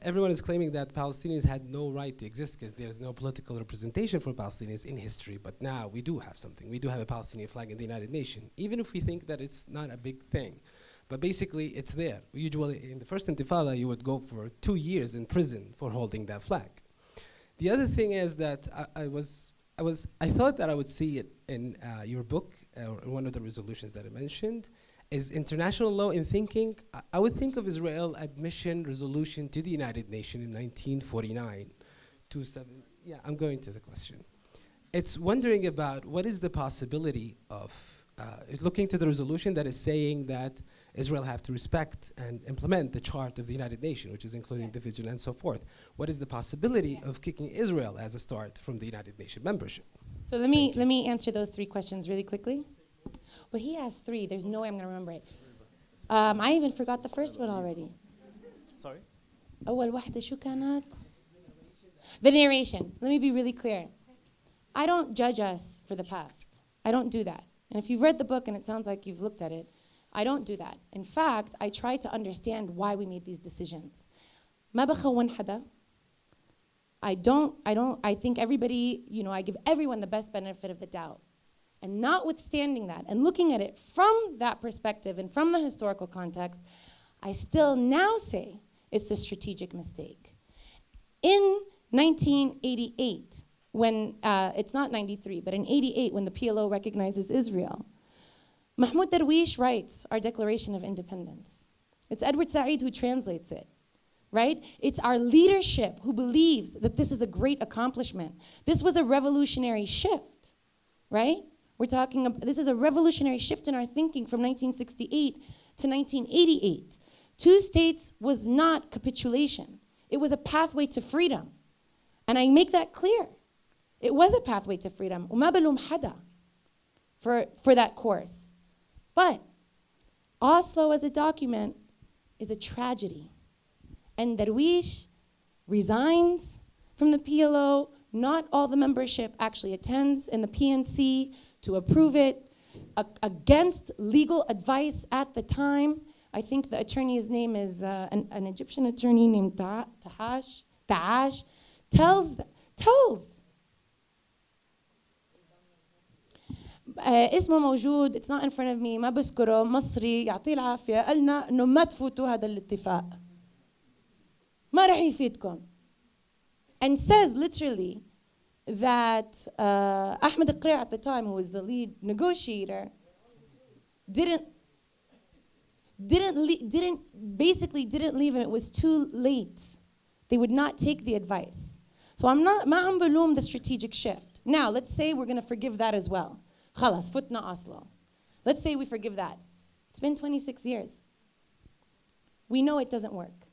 everyone is claiming that Palestinians had no right to exist because there is no political representation for Palestinians in history, but now we do have something. We do have a Palestinian flag in the United Nations, even if we think that it's not a big thing. But basically, it's there. Usually, in the first Intifada, you would go for 2 years in prison for holding that flag. The other thing is that I thought that I would see it in your book, or in one of the resolutions that I mentioned, is international law in thinking. I would think of Israel admission resolution to the United Nations in 1949. Yeah, I'm going to the question. It's wondering about what is the possibility of looking to the resolution that is saying that Israel have to respect and implement the chart of the United Nations, which is including division and so forth. What is the possibility of kicking Israel as a start from the United Nations membership? So let me answer those 3 questions really quickly. But he has 3. There's no way I'm going to remember it. I even forgot the first one already. Sorry? أول واحدة شو كانت? The narration. Let me be really clear. I don't judge us for the past. I don't do that. And if you've read the book and it sounds like you've looked at it, I don't do that. In fact, I try to understand why we made these decisions. ما بخون حدا. I think everybody, I give everyone the best benefit of the doubt. And notwithstanding that, and looking at it from that perspective and from the historical context, I still now say it's a strategic mistake. In 1988, when, it's not 93, but in 88, when the PLO recognizes Israel, Mahmoud Darwish writes our Declaration of Independence. It's Edward Said who translates it, right? It's our leadership who believes that this is a great accomplishment. This was a revolutionary shift, right? We're talking about, this is a revolutionary shift in our thinking from 1968 to 1988. 2 states was not capitulation. It was a pathway to freedom. And I make that clear. It was a pathway to freedom. وما بلوم حدا for that course. But Oslo as a document is a tragedy. And Darwish resigns from the PLO. Not all the membership actually attends in the PNC to approve it against legal advice at the time. I think the attorney's name is an Egyptian attorney named Ta'ash, tells اسمه موجود, it's not in front of me, ما بذكره, مصري يعطيه العافية, قالنا إنه ما تفوتوا هذا الاتفاق. ما رح يفيدكم. And says literally, that Ahmed al-Qari at the time, who was the lead negotiator, didn't leave, and it was too late. They would not take the advice. So I'm not ما عم بلوم the strategic shift. Now let's say we're going to forgive that as well. خلاص فتنا أصله. Let's say we forgive that. It's been 26 years. We know it doesn't work.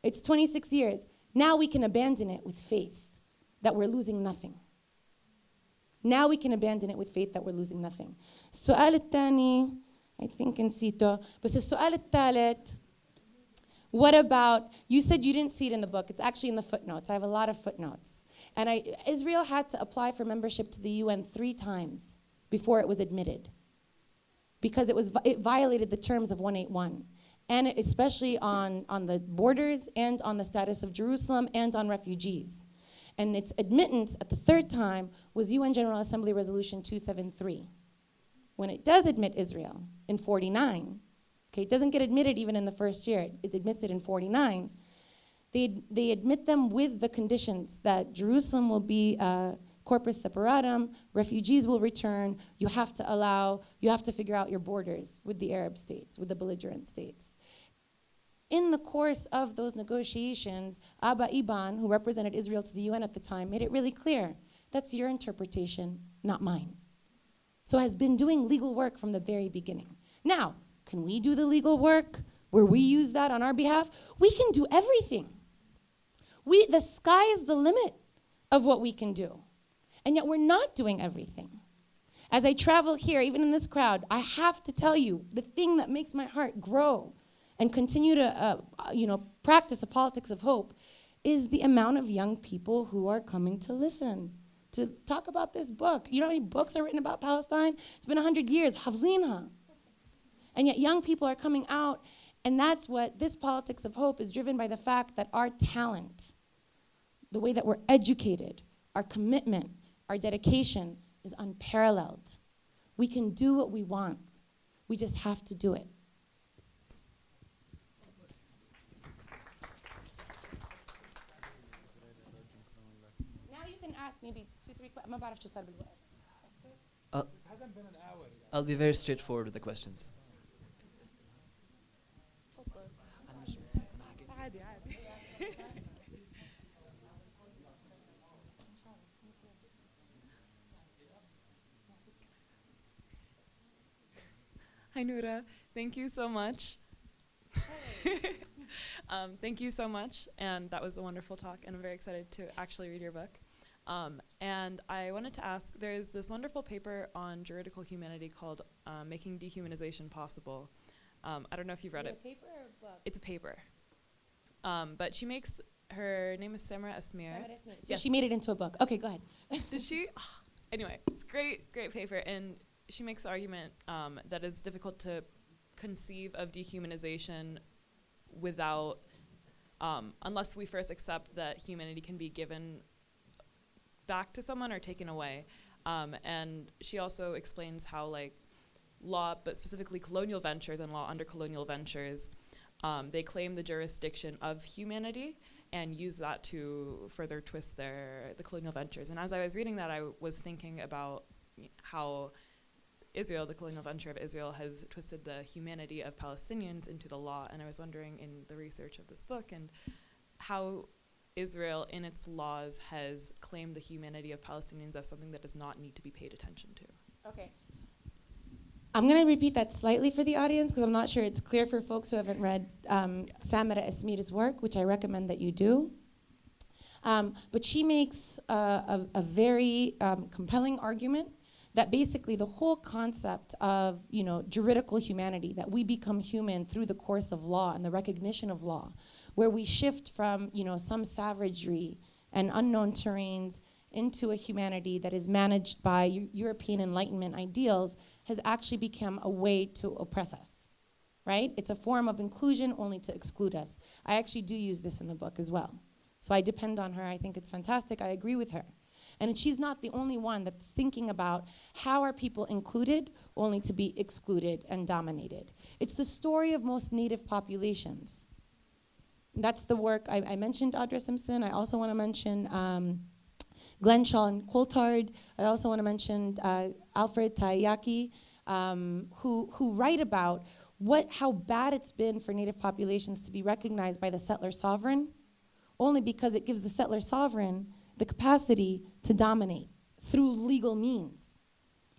It's 26 years. Now we can abandon it with faith that we're losing nothing. Now we can abandon it with faith that we're losing nothing. السؤال الثاني I think نسيته بس السؤال الثالث. What about, you said you didn't see it in the book. It's actually in the footnotes. I have a lot of footnotes. And Israel had to apply for membership to the UN 3 times before it was admitted, because it violated the terms of 181, and especially on the borders and on the status of Jerusalem and on refugees. And its admittance at the 3rd time was UN General Assembly Resolution 273. When it does admit Israel in 49, okay, it doesn't get admitted even in the first year. It admits it in 49. They admit them with the conditions that Jerusalem will be corpus separatum, refugees will return, you have to figure out your borders with the Arab states, with the belligerent states. In the course of those negotiations, Abba Iban, who represented Israel to the UN at the time, made it really clear, that's your interpretation, not mine. So has been doing legal work from the very beginning. Now, can we do the legal work where we use that on our behalf? We can do everything. The sky is the limit of what we can do. And yet we're not doing everything. As I travel here, even in this crowd, I have to tell you, the thing that makes my heart grow and continue to practice the politics of hope is the amount of young people who are coming to listen, to talk about this book. You know how many books are written about Palestine? It's been 100 years, حافظينها. And yet young people are coming out, and that's what this politics of hope is driven by, the fact that our talent, the way that we're educated, our commitment, our dedication is unparalleled. We can do what we want. We just have to do it. Now you can ask maybe 2-3 questions. ما بعرف شو صار بالوقت. I'll be very straightforward with the questions. Hi, Noura. Thank you so much. Thank you so much. And that was a wonderful talk. And I'm very excited to actually read your book. And I wanted to ask, there's this wonderful paper on juridical humanity called Making Dehumanization Possible. I don't know if you've read it. Is it a paper or a book? It's a paper. But she makes, her name is Samra Asmir. So yes. She made it into a book. Okay, go ahead. Did she? Anyway, it's great paper. And she makes the argument that it's difficult to conceive of dehumanization without, unless we first accept that humanity can be given back to someone or taken away. And she also explains how, like, law, but specifically colonial ventures and law under colonial ventures, they claim the jurisdiction of humanity and use that to further twist the colonial ventures. And as I was reading that, I was thinking about how Israel, the colonial venture of Israel, has twisted the humanity of Palestinians into the law. And I was wondering, in the research of this book, and how Israel in its laws has claimed the humanity of Palestinians as something that does not need to be paid attention to. Okay. I'm going to repeat that slightly for the audience, because I'm not sure it's clear for folks who haven't read Samra Asmir's work, which I recommend that you do. But she makes a very compelling argument that basically the whole concept of, juridical humanity, that we become human through the course of law and the recognition of law, where we shift from, some savagery and unknown terrains into a humanity that is managed by European Enlightenment ideals, has actually become a way to oppress us, right? It's a form of inclusion only to exclude us. I actually do use this in the book as well. So I depend on her. I think it's fantastic. I agree with her. And she's not the only one that's thinking about how are people included only to be excluded and dominated. It's the story of most native populations. That's the work I mentioned Audra Simpson. I also want to mention Glenn Sean Coulthard. I also want to mention Alfred Taiyaki, who write about how bad it's been for native populations to be recognized by the settler sovereign, only because it gives the settler sovereign the capacity to dominate through legal means,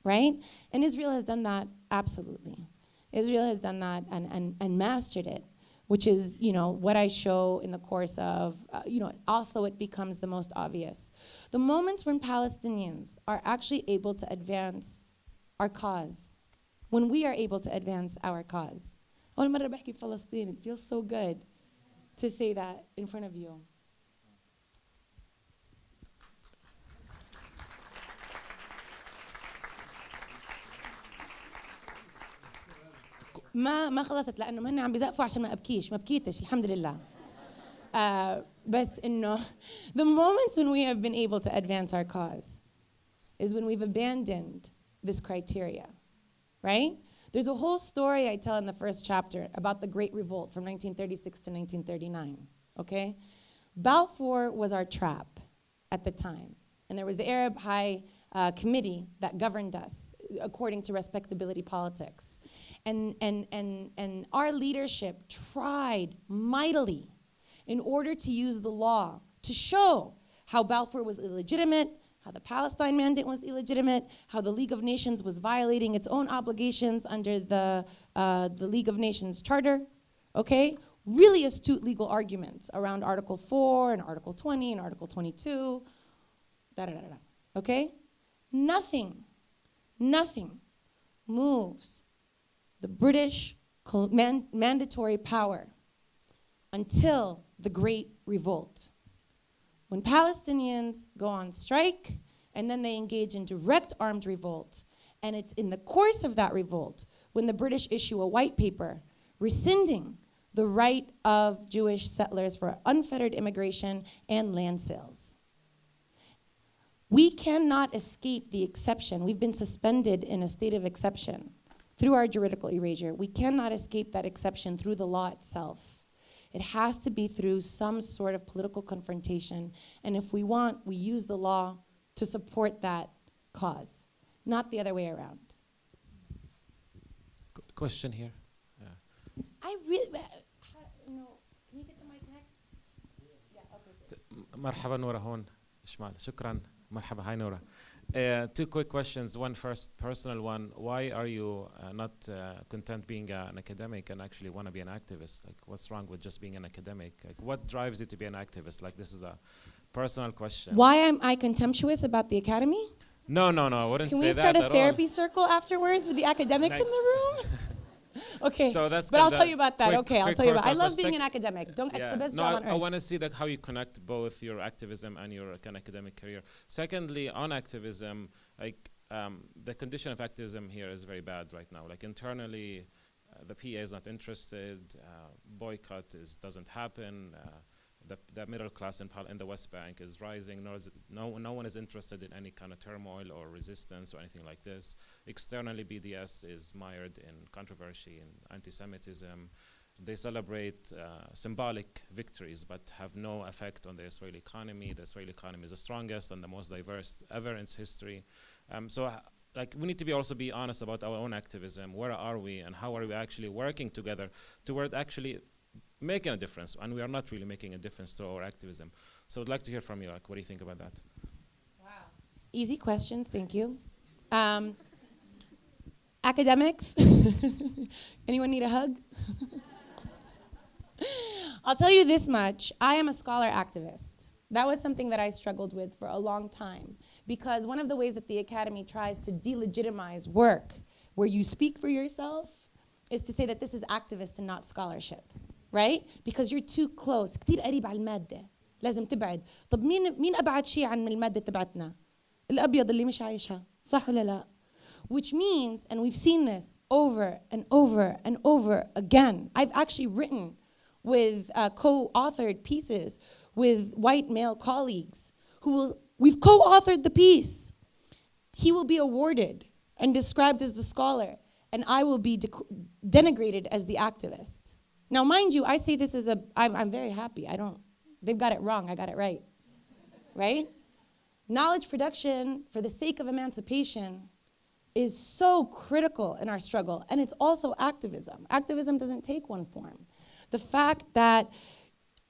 right? And Israel has done that, absolutely. Israel has done that and mastered it, which is, what I show in the course of, also it becomes the most obvious. The moments when Palestinians are actually able to advance our cause, when we are able to advance our cause. It feels so good to say that in front of you. ما خلصت لانه هن عم بيزقفوا عشان ما بكيتش الحمد لله. بس انه the moments when we have been able to advance our cause is when we've abandoned this criteria, right? There's a whole story I tell in the first chapter about the Great Revolt from 1936 to 1939, okay? Balfour was our trap at the time, and there was the Arab High Committee that governed us according to respectability politics. And our leadership tried mightily in order to use the law to show how Balfour was illegitimate, how the Palestine Mandate was illegitimate, how the League of Nations was violating its own obligations under the League of Nations Charter, okay? Really astute legal arguments around Article 4 and Article 20 and Article 22, okay? Nothing moves the British mandatory power until the Great Revolt. When Palestinians go on strike and then they engage in direct armed revolt, and it's in the course of that revolt when the British issue a white paper rescinding the right of Jewish settlers for unfettered immigration and land sales. We cannot escape the exception. We've been suspended in a state of exception through our juridical erasure. We cannot escape that exception through the law itself. It has to be through some sort of political confrontation. And if we want, we use the law to support that cause, not the other way around. Question here. I really, no, can you get the mic next? Yeah, okay. مرحبا نورا هون شمال. شكرا. مرحبا. Hi Noura. Two quick questions. One first, personal one. Why are you not content being an academic and actually want to be an activist? Like, what's wrong with just being an academic? Like, what drives you to be an activist? Like, this is a personal question. Why am I contemptuous about the academy? No, I wouldn't say that. Can we start a therapy circle afterwards with the academics in the room? Okay, so that's but I'll tell you about that. Quick I'll tell you about. I love being an an academic. It's the best no, job on earth. I want to see how you connect both your activism and your academic career. Secondly, on activism, the condition of activism here is very bad right now. Like internally, the PA is not interested. Boycott doesn't happen. The middle class in the West Bank is rising. No one is interested in any kind of turmoil or resistance or anything like this. Externally, BDS is mired in controversy and anti-Semitism. They celebrate symbolic victories but have no effect on the Israeli economy. The Israeli economy is the strongest and the most diverse ever in its history. We need to also be honest about our own activism. Where are we and how are we actually working together toward actually making a difference? And we are not really making a difference through our activism. So I'd like to hear from you. Like, what do you think about that? Wow. Easy questions, thank you. Academics, anyone need a hug? I'll tell you this much, I am a scholar activist. That was something that I struggled with for a long time, because one of the ways that the academy tries to delegitimize work where you speak for yourself is to say that this is activist and not scholarship, right? Because you're too close. كتير قريب على المادة. لازم تبعد. طب مين أبعد شيء عن المادة تبعتنا؟ الأبيض اللي مش عايشها. صح ولا لا؟ Which means, and we've seen this over and over and over again. I've actually written with co-authored pieces with white male colleagues we've co-authored the piece. He will be awarded and described as the scholar, and I will be denigrated as the activist. Now, mind you, I say this as I'm very happy. They've got it wrong, I got it right, right? knowledge production for the sake of emancipation is so critical in our struggle, and it's also activism. Activism doesn't take one form. The fact that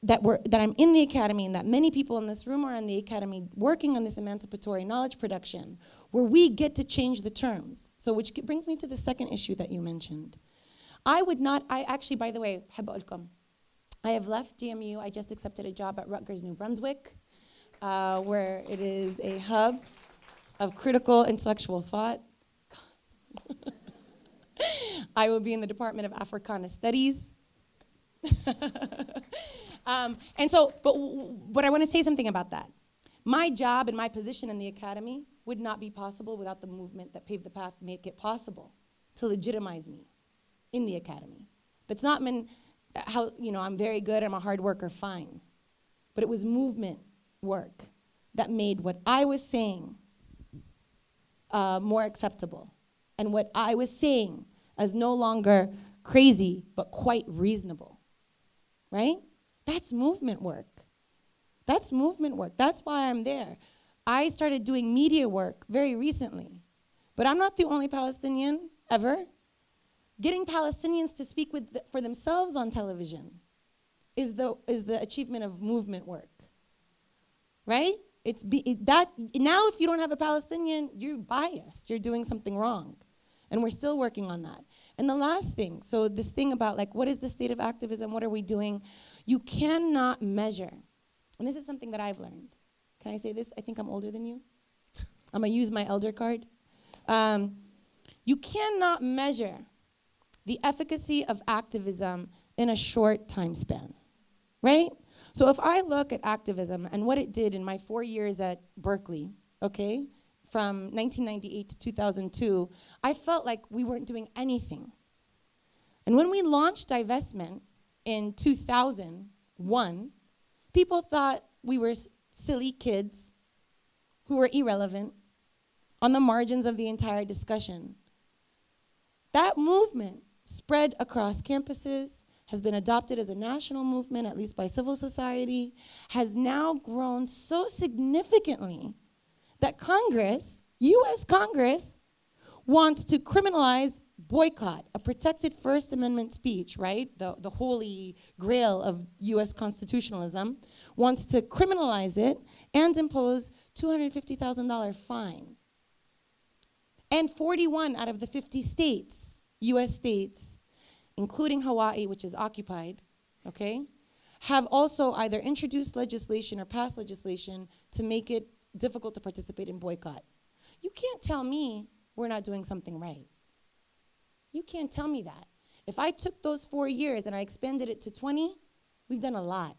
I'm in the academy and that many people in this room are in the academy working on this emancipatory knowledge production, where we get to change the terms. So which brings me to the second issue that you mentioned. I actually, by the way, I have left GMU. I just accepted a job at Rutgers, New Brunswick, where it is a hub of critical intellectual thought. I will be in the Department of Africana Studies. But I want to say something about that. My job and my position in the academy would not be possible without the movement that paved the path, make it possible to legitimize me in the academy. If it's not been how, I'm very good, I'm a hard worker, fine. But it was movement work that made what I was saying more acceptable, and what I was saying as no longer crazy, but quite reasonable, right? That's movement work. That's movement work. That's why I'm there. I started doing media work very recently, but I'm not the only Palestinian ever. Getting Palestinians to speak for themselves on television is the achievement of movement work, right? Now if you don't have a Palestinian, you're biased. You're doing something wrong. And we're still working on that. And the last thing, so this thing about what is the state of activism? What are we doing? You cannot measure. And this is something that I've learned. Can I say this? I think I'm older than you. I'm going to use my elder card. You cannot measure the efficacy of activism in a short time span, right? So if I look at activism and what it did in my 4 years at Berkeley, okay, from 1998 to 2002, I felt like we weren't doing anything. And when we launched divestment in 2001, people thought we were silly kids who were irrelevant on the margins of the entire discussion. That movement spread across campuses, has been adopted as a national movement, at least by civil society, has now grown so significantly that Congress, US Congress, wants to criminalize boycott, a protected First Amendment speech, right? The holy grail of US constitutionalism, wants to criminalize it and impose $250,000 fine. And 41 out of the 50 states, US states, including Hawaii, which is occupied, okay, have also either introduced legislation or passed legislation to make it difficult to participate in boycott. You can't tell me we're not doing something right. You can't tell me that. If I took those 4 years and I expanded it to 20, we've done a lot.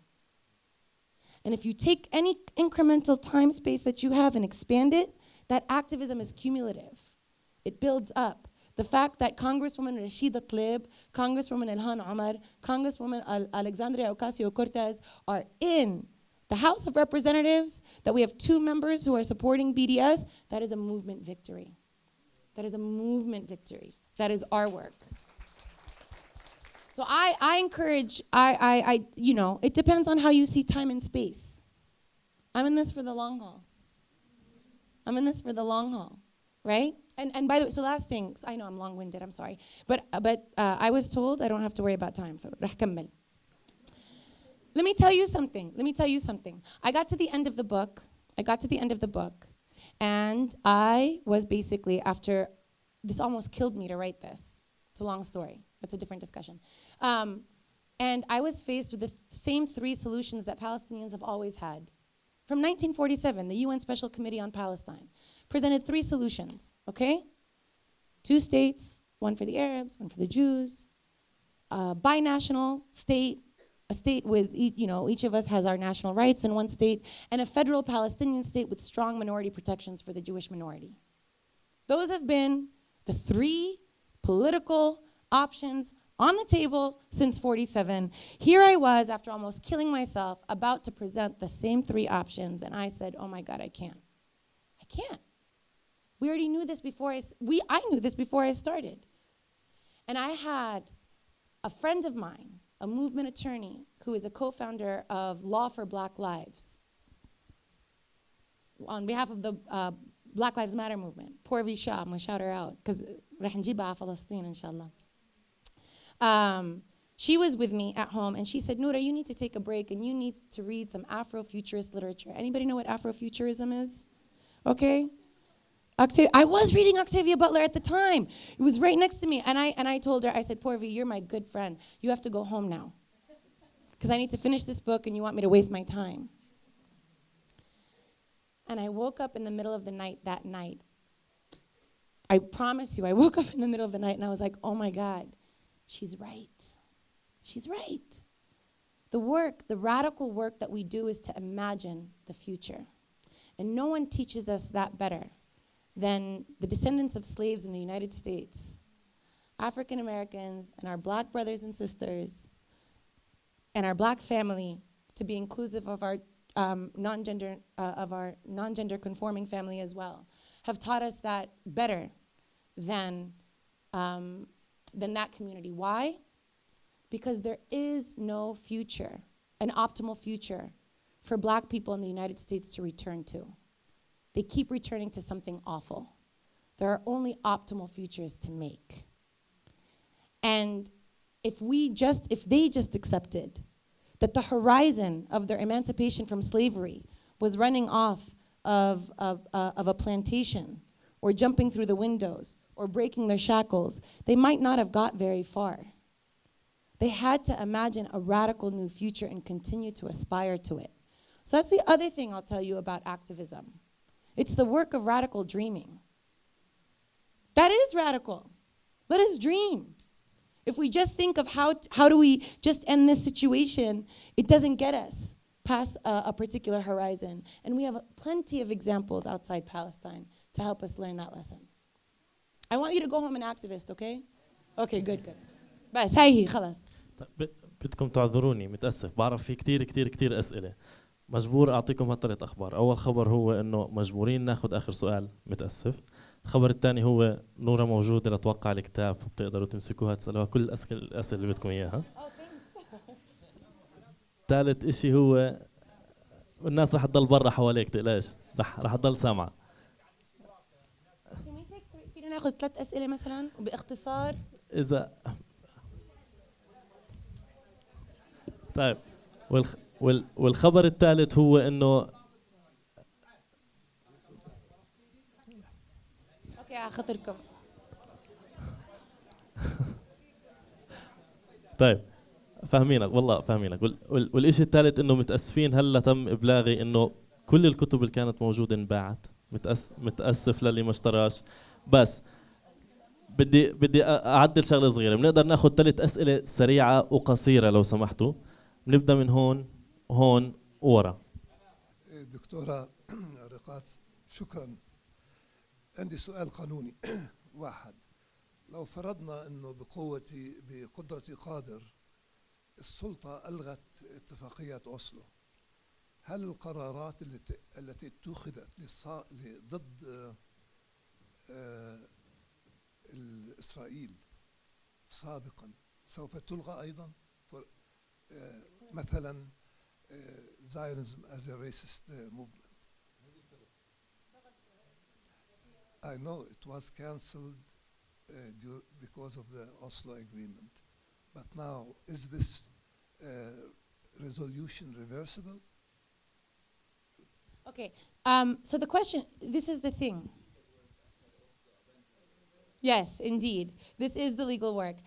And if you take any incremental time space that you have and expand it, that activism is cumulative. It builds up. The fact that Congresswoman Rashida Tlaib, Congresswoman Ilhan Omar, Congresswoman Alexandria Ocasio-Cortez are in the House of Representatives, that we have 2 members who are supporting BDS, that is a movement victory. That is a movement victory. That is our work. So I encourage, it depends on how you see time and space. I'm in this for the long haul. I'm in this for the long haul, right? And by the way, so last thing, I know I'm long-winded, I'm sorry. But I was told I don't have to worry about time. Let me tell you something. I got to the end of the book, and I was basically, after, this almost killed me to write this. It's a long story. That's a different discussion. And I was faced with the same 3 solutions that Palestinians have always had. From 1947, the UN Special Committee on Palestine presented 3 solutions, okay? 2 states, one for the Arabs, one for the Jews, a binational state, a state with, each of us has our national rights in one state, and a federal Palestinian state with strong minority protections for the Jewish minority. Those have been the 3 political options on the table since 47. Here I was, after almost killing myself, about to present the same 3 options, and I said, oh my God, I can't. We already knew this before I knew this before I started. And I had a friend of mine, a movement attorney, who is a co-founder of Law for Black Lives. on behalf of the Black Lives Matter movement. Porvi Shah, I'm gonna shout her out because رح نجيبها على فلسطين إن شاء الله. She was with me at home and she said, Noura, you need to take a break and you need to read some Afrofuturist literature. Anybody know what Afrofuturism is? Okay. I was reading Octavia Butler at the time. It was right next to me. And I told her, I said, Porvi, you're my good friend. You have to go home now. Because I need to finish this book and you want me to waste my time. And I woke up in the middle of the night that night. I promise you, I woke up in the middle of the night and I was like, oh my God, she's right. She's right. The work, the radical work that we do is to imagine the future. And no one teaches us that better than the descendants of slaves in the United States, African Americans, and our Black brothers and sisters, and our Black family, to be inclusive of our non-gender conforming family as well, have taught us that better than that community. Why? Because there is no future, an optimal future, for Black people in the United States to return to. They keep returning to something awful. There are only optimal futures to make. And if they just accepted that the horizon of their emancipation from slavery was running off of a plantation, or jumping through the windows, or breaking their shackles, they might not have got very far. They had to imagine a radical new future and continue to aspire to it. So that's the other thing I'll tell you about activism. It's the work of radical dreaming. That is radical. Let us dream. If we just think of how do we just end this situation, it doesn't get us past a particular horizon. And we have plenty of examples outside Palestine to help us learn that lesson. I want you to go home an activist, okay? Okay, good. بس هاي خلاص. بدكم تعذروني متأسف، بعرف في كتير أسئلة. مجبور أعطيكم هالثلاث أخبار. أول خبر هو إنه مجبورين ناخد آخر سؤال، متأسف. الخبر الثاني هو نورا موجودة لتوقع الكتاب، بتقدروا تمسكوها تسألوها كل الأسئلة اللي بدكم إياها. ثالث إشي هو الناس رح تضل برا حواليك، تقلقش، رح تضل سامعة. فينا ناخد 3 أسئلة مثلا وباختصار. إذا طيب والخبر الثالث هو إنه اوكي على خاطركم. طيب فاهمينك والله فاهمينك. والشيء الثالث انه متاسفين هلا تم ابلاغي انه كل الكتب اللي كانت موجوده انباعت. متاسف للي ما اشتراش. بس بدي اعدل شغله صغيره. بنقدر ناخذ 3 اسئله سريعه وقصيره لو سمحتوا. بنبدا من هون ورا. دكتورة عريقات، شكرا. عندي سؤال قانوني. واحد، لو فرضنا انه بقدرتي قادر السلطة ألغت اتفاقية أوسلو، هل القرارات التي اتخذت ضد إسرائيل سابقا سوف تلغى أيضا؟ مثلا Zionism as a racist movement. I know it was cancelled because of the Oslo agreement, but now is this resolution reversible? Okay, so the question, this is the thing. Yes, indeed. This is the legal work.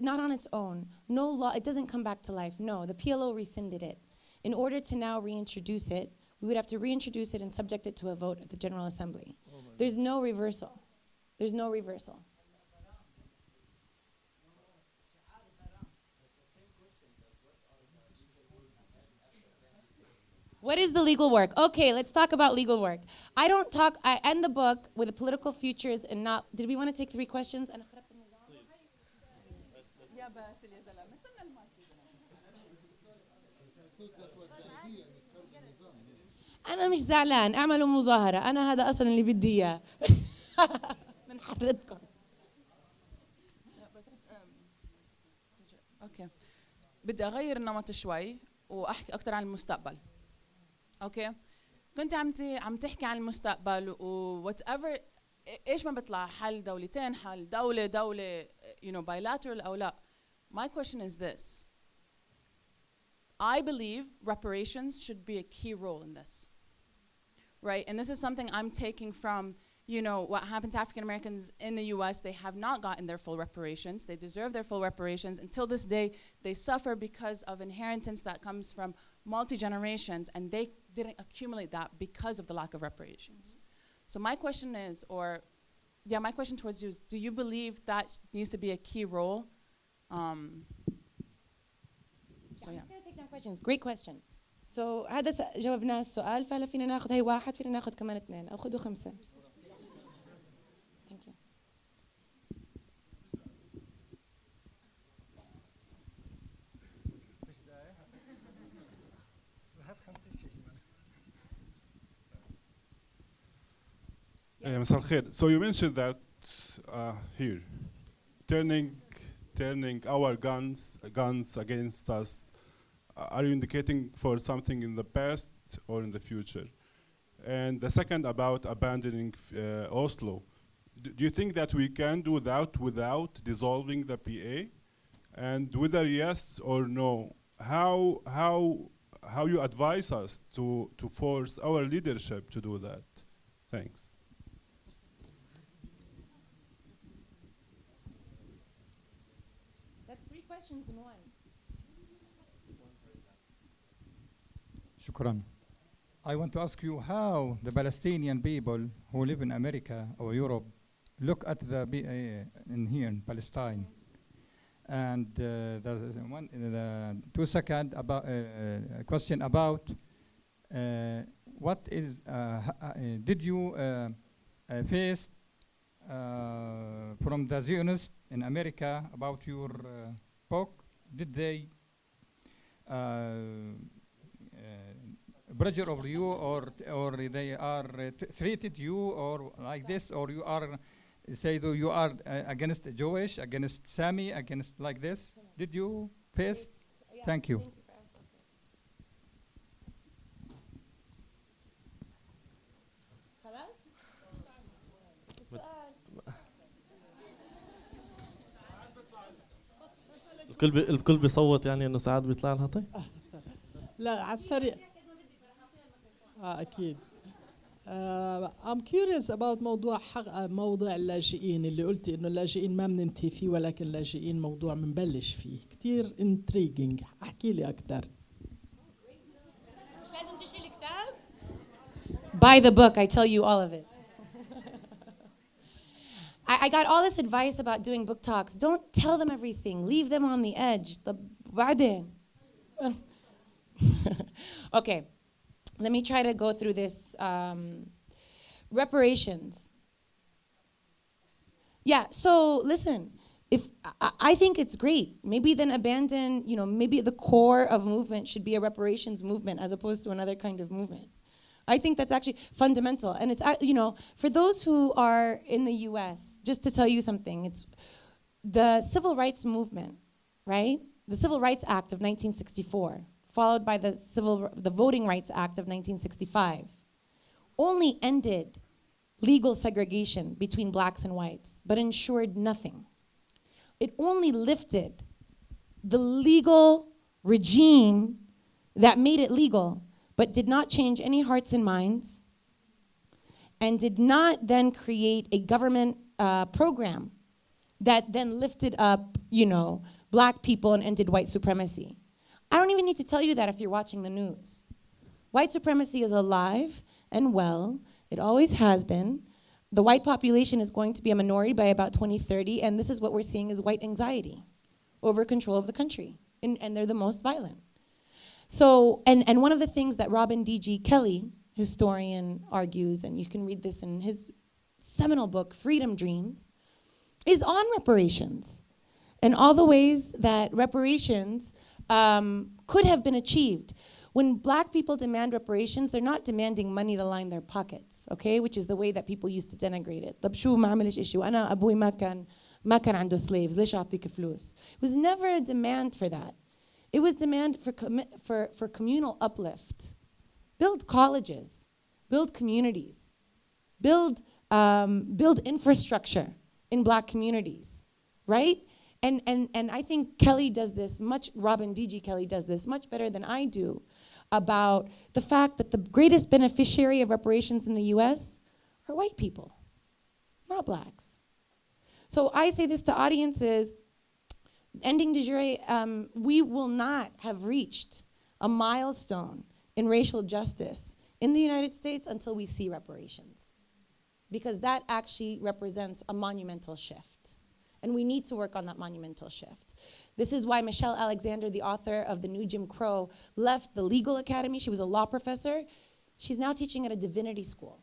Not on its own. No law, it doesn't come back to life. No, the PLO rescinded it. In order to now reintroduce it, we would have to reintroduce it and subject it to a vote at the General Assembly. There's no reversal. There's no reversal. What is the legal work? Okay, let's talk about legal work. I end the book with the political futures and not, did we want to take 3 questions? أنا مش زعلان، اعملوا مظاهرة، أنا هذا أصلا اللي بدي إياه. من حرتكم. أوكي. بدي أغير النمط شوي وأحكي أكثر عن المستقبل. Okay, كنت عم تحكي عن المستقبل و whatever ايش ما بيطلع حل دولتين حل دولة you know bilateral أو لا. My question is this. I believe reparations should be a key role in this. Right? And this is something I'm taking from, you know, what happened to African Americans in the US. They have not gotten their full reparations. They deserve their full reparations. Until this day, they suffer because of inheritance that comes from multi-generations, and they didn't accumulate that because of the lack of reparations. So my question is, my question towards you is, do you believe that needs to be a key role? I'm just going to take down questions. Great question. So هذا جاوبنا السؤال، فهلا فينا ناخذ هي واحد، فينا ناخذ كمان اثنين أو خذوا 5. Thank you. مساء الخير. So you mentioned that here, turning our guns against us. Are you indicating for something in the past or in the future? And the second about abandoning Oslo. Do you think that we can do that without dissolving the PA? And whether yes or no, how you advise us to force our leadership to do that? Thanks. That's 3 questions in one. Shukran. I want to ask you how the Palestinian people who live in America or Europe look at the in here in Palestine. And there's the 2 second about question about what is did you face from the Zionists in America about your book? Did they pressure over you, or they are treated you or like this, or you are say that you are against Jewish, against Sami, against like this? Did you face? Yeah, Thank you. Thank you for asking. خلاص؟ الكل بيصوت يعني انه ساعات بيطلع لها. طيب لا على السريع. أكيد. I'm curious about موضوع اللاجئين اللي قلتي إنه اللاجئين ما بننتهي فيه، ولكن اللاجئين موضوع بنبلش فيه كتير intriguing. أحكي لي أكتر. مش لازم تشيل الكتاب. Buy the book. I tell you all of it. I got all this advice about doing book talks. Don't tell them everything. Leave them on the edge. بعدين. Okay. Let me try to go through this. Reparations. Yeah, so listen, if I think it's great. Maybe then abandon, maybe the core of movement should be a reparations movement as opposed to another kind of movement. I think that's actually fundamental. And it's, for those who are in the US, just to tell you something, it's the civil rights movement, right? The Civil Rights Act of 1964. Followed by the Voting Rights Act of 1965, only ended legal segregation between blacks and whites, but ensured nothing. It only lifted the legal regime that made it legal, but did not change any hearts and minds, and did not then create a government program that then lifted up, black people and ended white supremacy. I don't even need to tell you that if you're watching the news. White supremacy is alive and well. It always has been. The white population is going to be a minority by about 2030, and this is what we're seeing is white anxiety over control of the country, and they're the most violent. So, and one of the things that Robin D.G. Kelly, historian, argues, and you can read this in his seminal book, Freedom Dreams, is on reparations and all the ways that reparations could have been achieved. When black people demand reparations, they're not demanding money to line their pockets, okay? Which is the way that people used to denigrate it. طب شو ما عملش إشي وأنا أبوي ما كان عنده slaves ليش أعطيك فلوس? It was never a demand for that. It was demand for communal uplift. Build colleges. build communities, build infrastructure in Black communities, right? And I think Kelly does this Robin D.G. Kelly does this much better than I do about the fact that the greatest beneficiary of reparations in the US are white people, not Blacks. So I say this to audiences, ending de jure, we will not have reached a milestone in racial justice in the United States until we see reparations, because that actually represents a monumental shift. And we need to work on that monumental shift. This is why Michelle Alexander, the author of The New Jim Crow, left the legal academy. She was a law professor. She's now teaching at a divinity school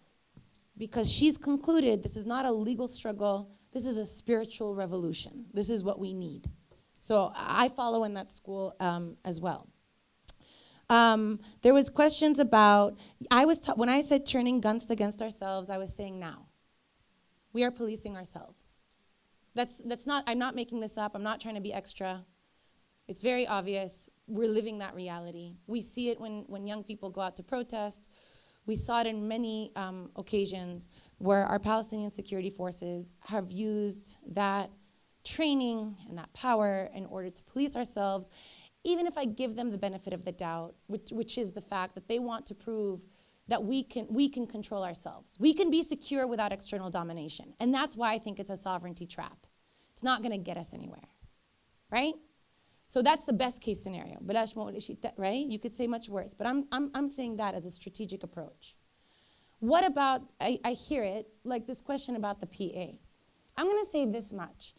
because she's concluded this is not a legal struggle, this is a spiritual revolution. This is what we need. So I follow in that school as well. There was questions about, when I said turning guns against ourselves, I was saying now. We are policing ourselves. That's not, I'm not making this up, I'm not trying to be extra. It's very obvious, we're living that reality. We see it when young people go out to protest. We saw it in many occasions where our Palestinian security forces have used that training and that power in order to police ourselves, even if I give them the benefit of the doubt, which is the fact that they want to prove that we can control ourselves. We can be secure without external domination. And that's why I think it's a sovereignty trap. It's not gonna get us anywhere, right? So that's the best case scenario, right? You could say much worse, but I'm saying that as a strategic approach. What about, I hear it, like this question about the PA. I'm gonna say this much.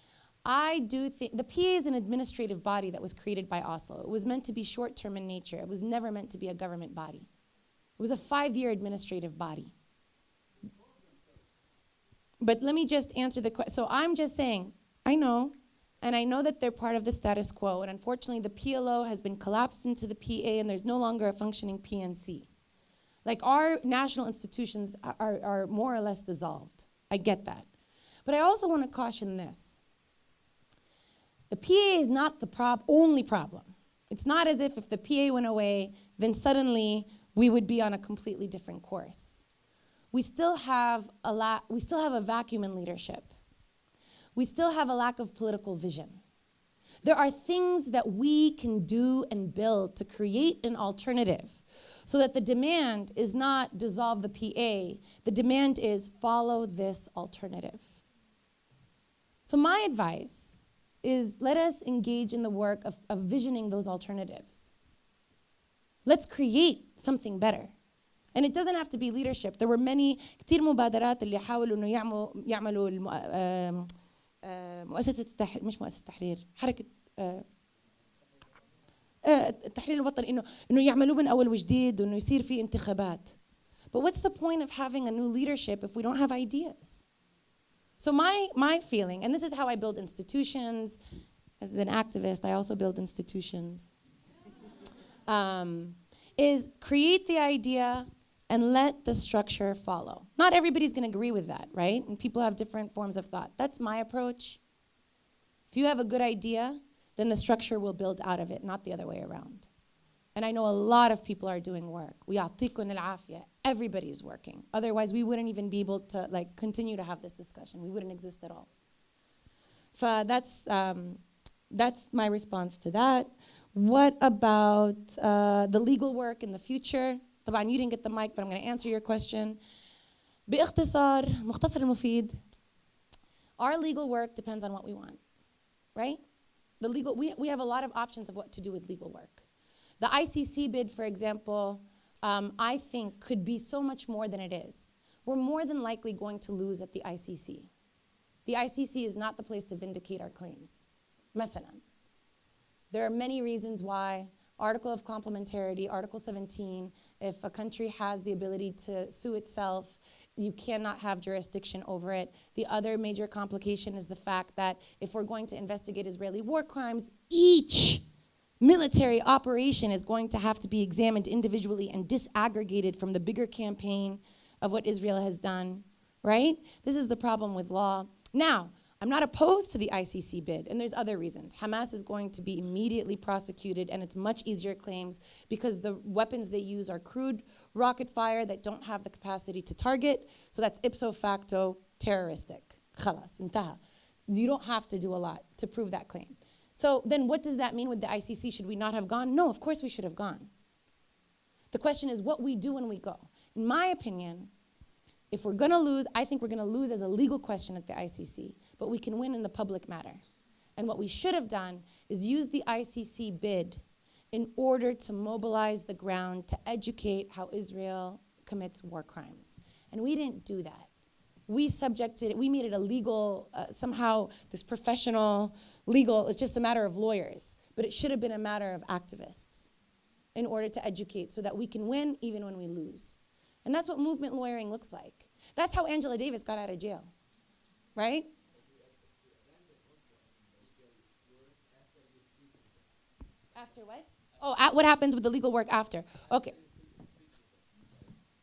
I do think, the PA is an administrative body that was created by Oslo. It was meant to be short-term in nature. It was never meant to be a government body. It was a 5-year administrative body. But let me just answer the question. So I'm just saying, I know, and I know that they're part of the status quo, and unfortunately the PLO has been collapsed into the PA and there's no longer a functioning PNC. Like our national institutions are more or less dissolved. I get that. But I also want to caution this. The PA is not the only problem. It's not as if the PA went away, then suddenly we would be on a completely different course. We still have a vacuum in leadership. We still have a lack of political vision. There are things that we can do and build to create an alternative so that the demand is not dissolve the PA, the demand is follow this alternative. So my advice is let us engage in the work of visioning those alternatives. Let's create something better. And it doesn't have to be leadership. There were many كتير مبادرات اللي حاولوا إنه يعملوا مؤسسة مش مؤسسة التحرير حركة التحرير الوطني إنه يعملوا من أول وجديد وإنه يصير في انتخابات. But what's the point of having a new leadership if we don't have ideas? So my feeling, and this is how I build institutions, as an activist, I also build institutions, is create the idea and let the structure follow. Not everybody's gonna agree with that, right? And people have different forms of thought. That's my approach. If you have a good idea, then the structure will build out of it, not the other way around. And I know a lot of people are doing work. ويعطيكم العافية. Everybody's working. Otherwise, we wouldn't even be able to continue to have this discussion. We wouldn't exist at all. That's my response to that. What about the legal work in the future? طبعا you didn't get the mic, but I'm going to answer your question. باختصار مختصر المفيد. Our legal work depends on what we want, right? We have a lot of options of what to do with legal work. The ICC bid, for example, I think could be so much more than it is. We're more than likely going to lose at the ICC. The ICC is not the place to vindicate our claims. مثلا. There are many reasons why. Article of complementarity, Article 17, if a country has the ability to sue itself, you cannot have jurisdiction over it. The other major complication is the fact that if we're going to investigate Israeli war crimes, each military operation is going to have to be examined individually and disaggregated from the bigger campaign of what Israel has done, right? This is the problem with law. Now, I'm not opposed to the ICC bid, and there's other reasons. Hamas is going to be immediately prosecuted, and it's much easier claims because the weapons they use are crude rocket fire that don't have the capacity to target, so that's ipso facto terroristic. Khalas, intaha. You don't have to do a lot to prove that claim. So then what does that mean with the ICC? Should we not have gone? No, of course we should have gone. The question is what we do when we go. In my opinion, if we're going to lose, I think we're going to lose as a legal question at the ICC, but we can win in the public matter. And what we should have done is use the ICC bid in order to mobilize the ground to educate how Israel commits war crimes. And we didn't do that. We subjected it, we made it a legal, somehow this professional, legal, it's just a matter of lawyers. But it should have been a matter of activists in order to educate so that we can win even when we lose. And that's what movement lawyering looks like. That's how Angela Davis got out of jail, right? After what? Oh, what happens with the legal work after? Okay.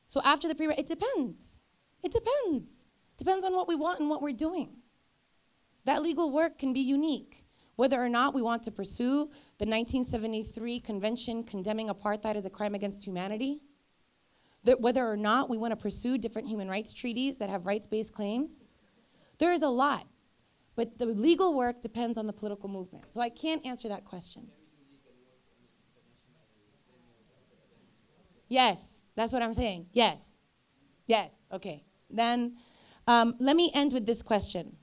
So after the it depends. It depends. Depends on what we want and what we're doing. That legal work can be unique. Whether or not we want to pursue the 1973 convention condemning apartheid as a crime against humanity, whether or not we want to pursue different human rights treaties that have rights-based claims, there is a lot. But the legal work depends on the political movement. So I can't answer that question. Yes, that's what I'm saying. Yes. Yes, okay. Then let me end with this question.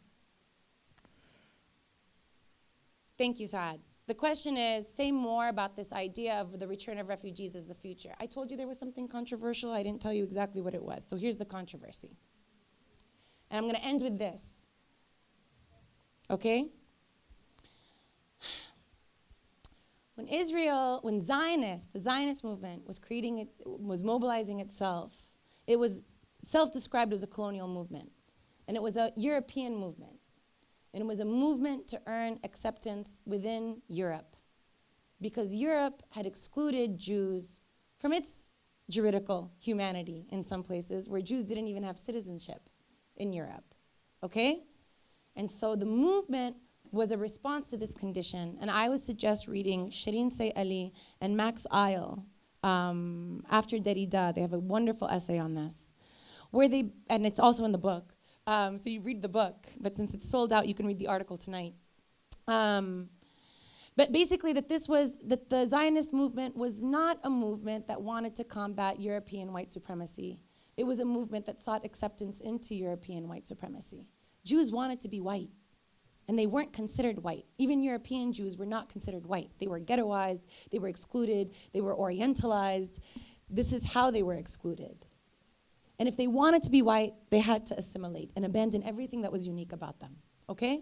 Thank you, Saad. The question is, say more about this idea of the return of refugees as the future. I told you there was something controversial. I didn't tell you exactly what it was. So here's the controversy. And I'm going to end with this. Okay? When the Zionist movement was mobilizing itself, it was self-described as a colonial movement. And it was a European movement. And it was a movement to earn acceptance within Europe, because Europe had excluded Jews from its juridical humanity in some places where Jews didn't even have citizenship in Europe, okay? And so the movement was a response to this condition, and I would suggest reading Shireen Say Ali and Max Eil after Derrida. They have a wonderful essay on this, and it's also in the book. So you read the book, but since it's sold out, you can read the article tonight. But basically that the Zionist movement was not a movement that wanted to combat European white supremacy. It was a movement that sought acceptance into European white supremacy. Jews wanted to be white, and they weren't considered white. Even European Jews were not considered white. They were ghettoized, they were excluded, they were orientalized. This is how they were excluded. And if they wanted to be white, they had to assimilate and abandon everything that was unique about them, okay?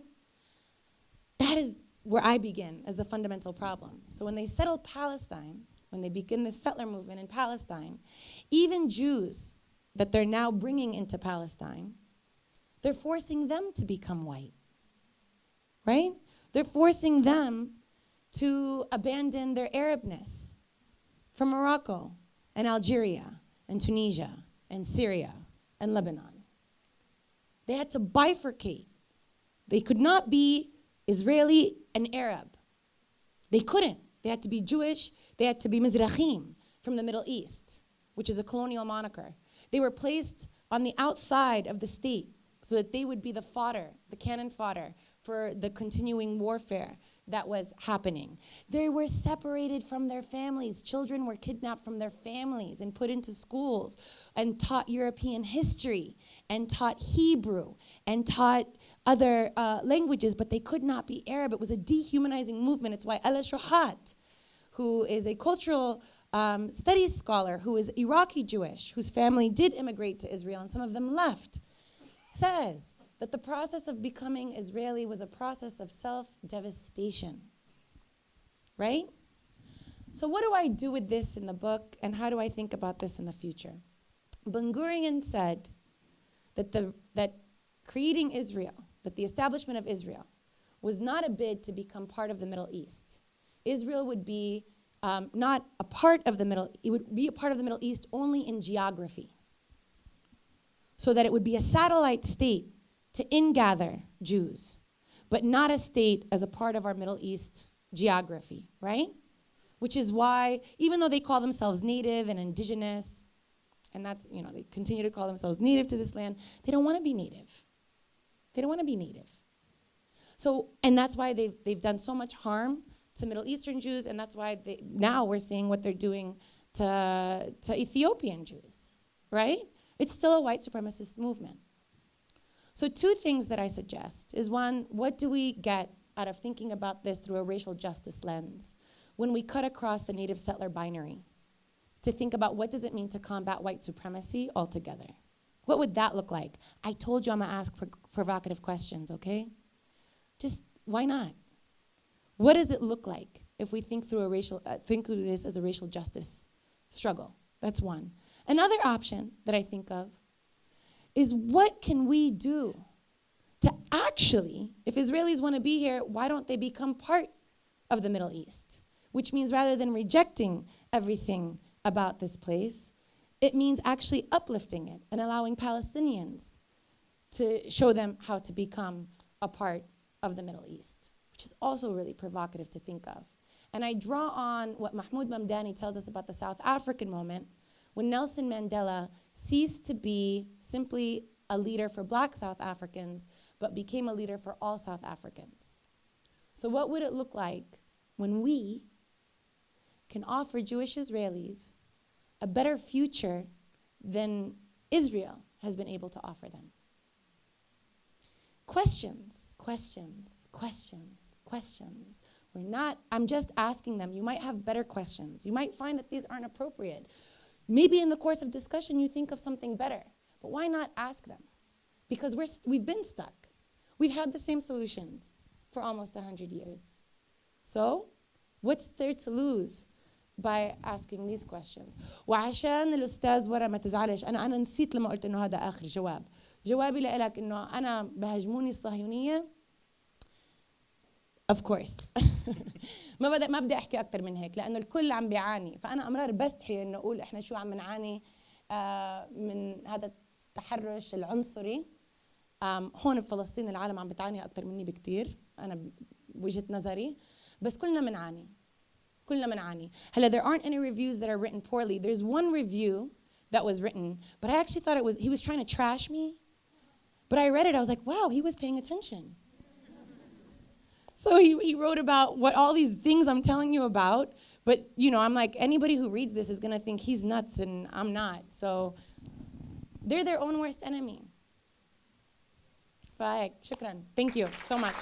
That is where I begin as the fundamental problem. So when they settle Palestine, when they begin the settler movement in Palestine, even Jews that they're now bringing into Palestine, they're forcing them to become white, right? They're forcing them to abandon their Arabness from Morocco and Algeria and Tunisia and Syria and Lebanon. They had to bifurcate. They could not be Israeli and Arab. They couldn't. They had to be Jewish. They had to be Mizrahim from the Middle East, which is a colonial moniker. They were placed on the outside of the state so that they would be the fodder, the cannon fodder for the continuing warfare that was happening. They were separated from their families. Children were kidnapped from their families and put into schools and taught European history and taught Hebrew and taught other languages, but they could not be Arab. It was a dehumanizing movement. It's why Ella Shohat, who is a cultural studies scholar, who is Iraqi Jewish, whose family did immigrate to Israel and some of them left, says that the process of becoming Israeli was a process of self-devastation, right? So what do I do with this in the book, and how do I think about this in the future? Ben Gurion said that creating Israel, that the establishment of Israel, was not a bid to become part of the Middle East. Israel would be not a part of the it would be a part of the Middle East only in geography, so that it would be a satellite state to ingather Jews, but not a state as a part of our Middle East geography, right? Which is why, even though they call themselves native and indigenous, and that's, you know, they continue to call themselves native to this land, they don't want to be native. They don't want to be native. So, and that's why they've done so much harm to Middle Eastern Jews, and that's why now we're seeing what they're doing to Ethiopian Jews, right? It's still a white supremacist movement. So two things that I suggest is, one, what do we get out of thinking about this through a racial justice lens when we cut across the native settler binary to think about what does it mean to combat white supremacy altogether? What would that look like? I told you I'm gonna ask provocative questions, okay? Just, why not? What does it look like if we think through this as a racial justice struggle? That's one. Another option that I think of is, what can we do to actually, if Israelis want to be here, why don't they become part of the Middle East? Which means rather than rejecting everything about this place, it means actually uplifting it and allowing Palestinians to show them how to become a part of the Middle East, which is also really provocative to think of. And I draw on what Mahmoud Mamdani tells us about the South African moment, when Nelson Mandela ceased to be simply a leader for black South Africans, but became a leader for all South Africans. So what would it look like when we can offer Jewish Israelis a better future than Israel has been able to offer them? Questions, questions, questions, questions. I'm just asking them. You might have better questions. You might find that these aren't appropriate. Maybe in the course of discussion you think of something better, but why not ask them? Because we've been stuck. We've had the same solutions for almost 100 years. So what's there to lose by asking these questions? وعشان الأستاذ ورا ما تزعلش، أنا نسيت لما قلت إنه هذا آخر جواب. جوابي لك إنه أنا بهاجموني الصهيونية. Of course. ما بدي أحكي أكتر من هيك، لأنه الكل عم بيعاني، فأنا أمرار بستحي إنه أقول إحنا شو عم نعاني من هذا التحرش العنصري. هون بفلسطين العالم عم بتعاني أكتر مني بكتير، أنا بوجهة نظري، بس كلنا منعاني. كلنا منعاني. هلا there aren't any reviews that are written poorly. There's one review that was written, but I actually thought he was trying to trash me. But I read it, I was like, wow, he was paying attention. So he wrote about what all these things I'm telling you about, but you know, I'm like, anybody who reads this is gonna think he's nuts and I'm not. So they're their own worst enemy. فهيك شكرا. Thank you so much.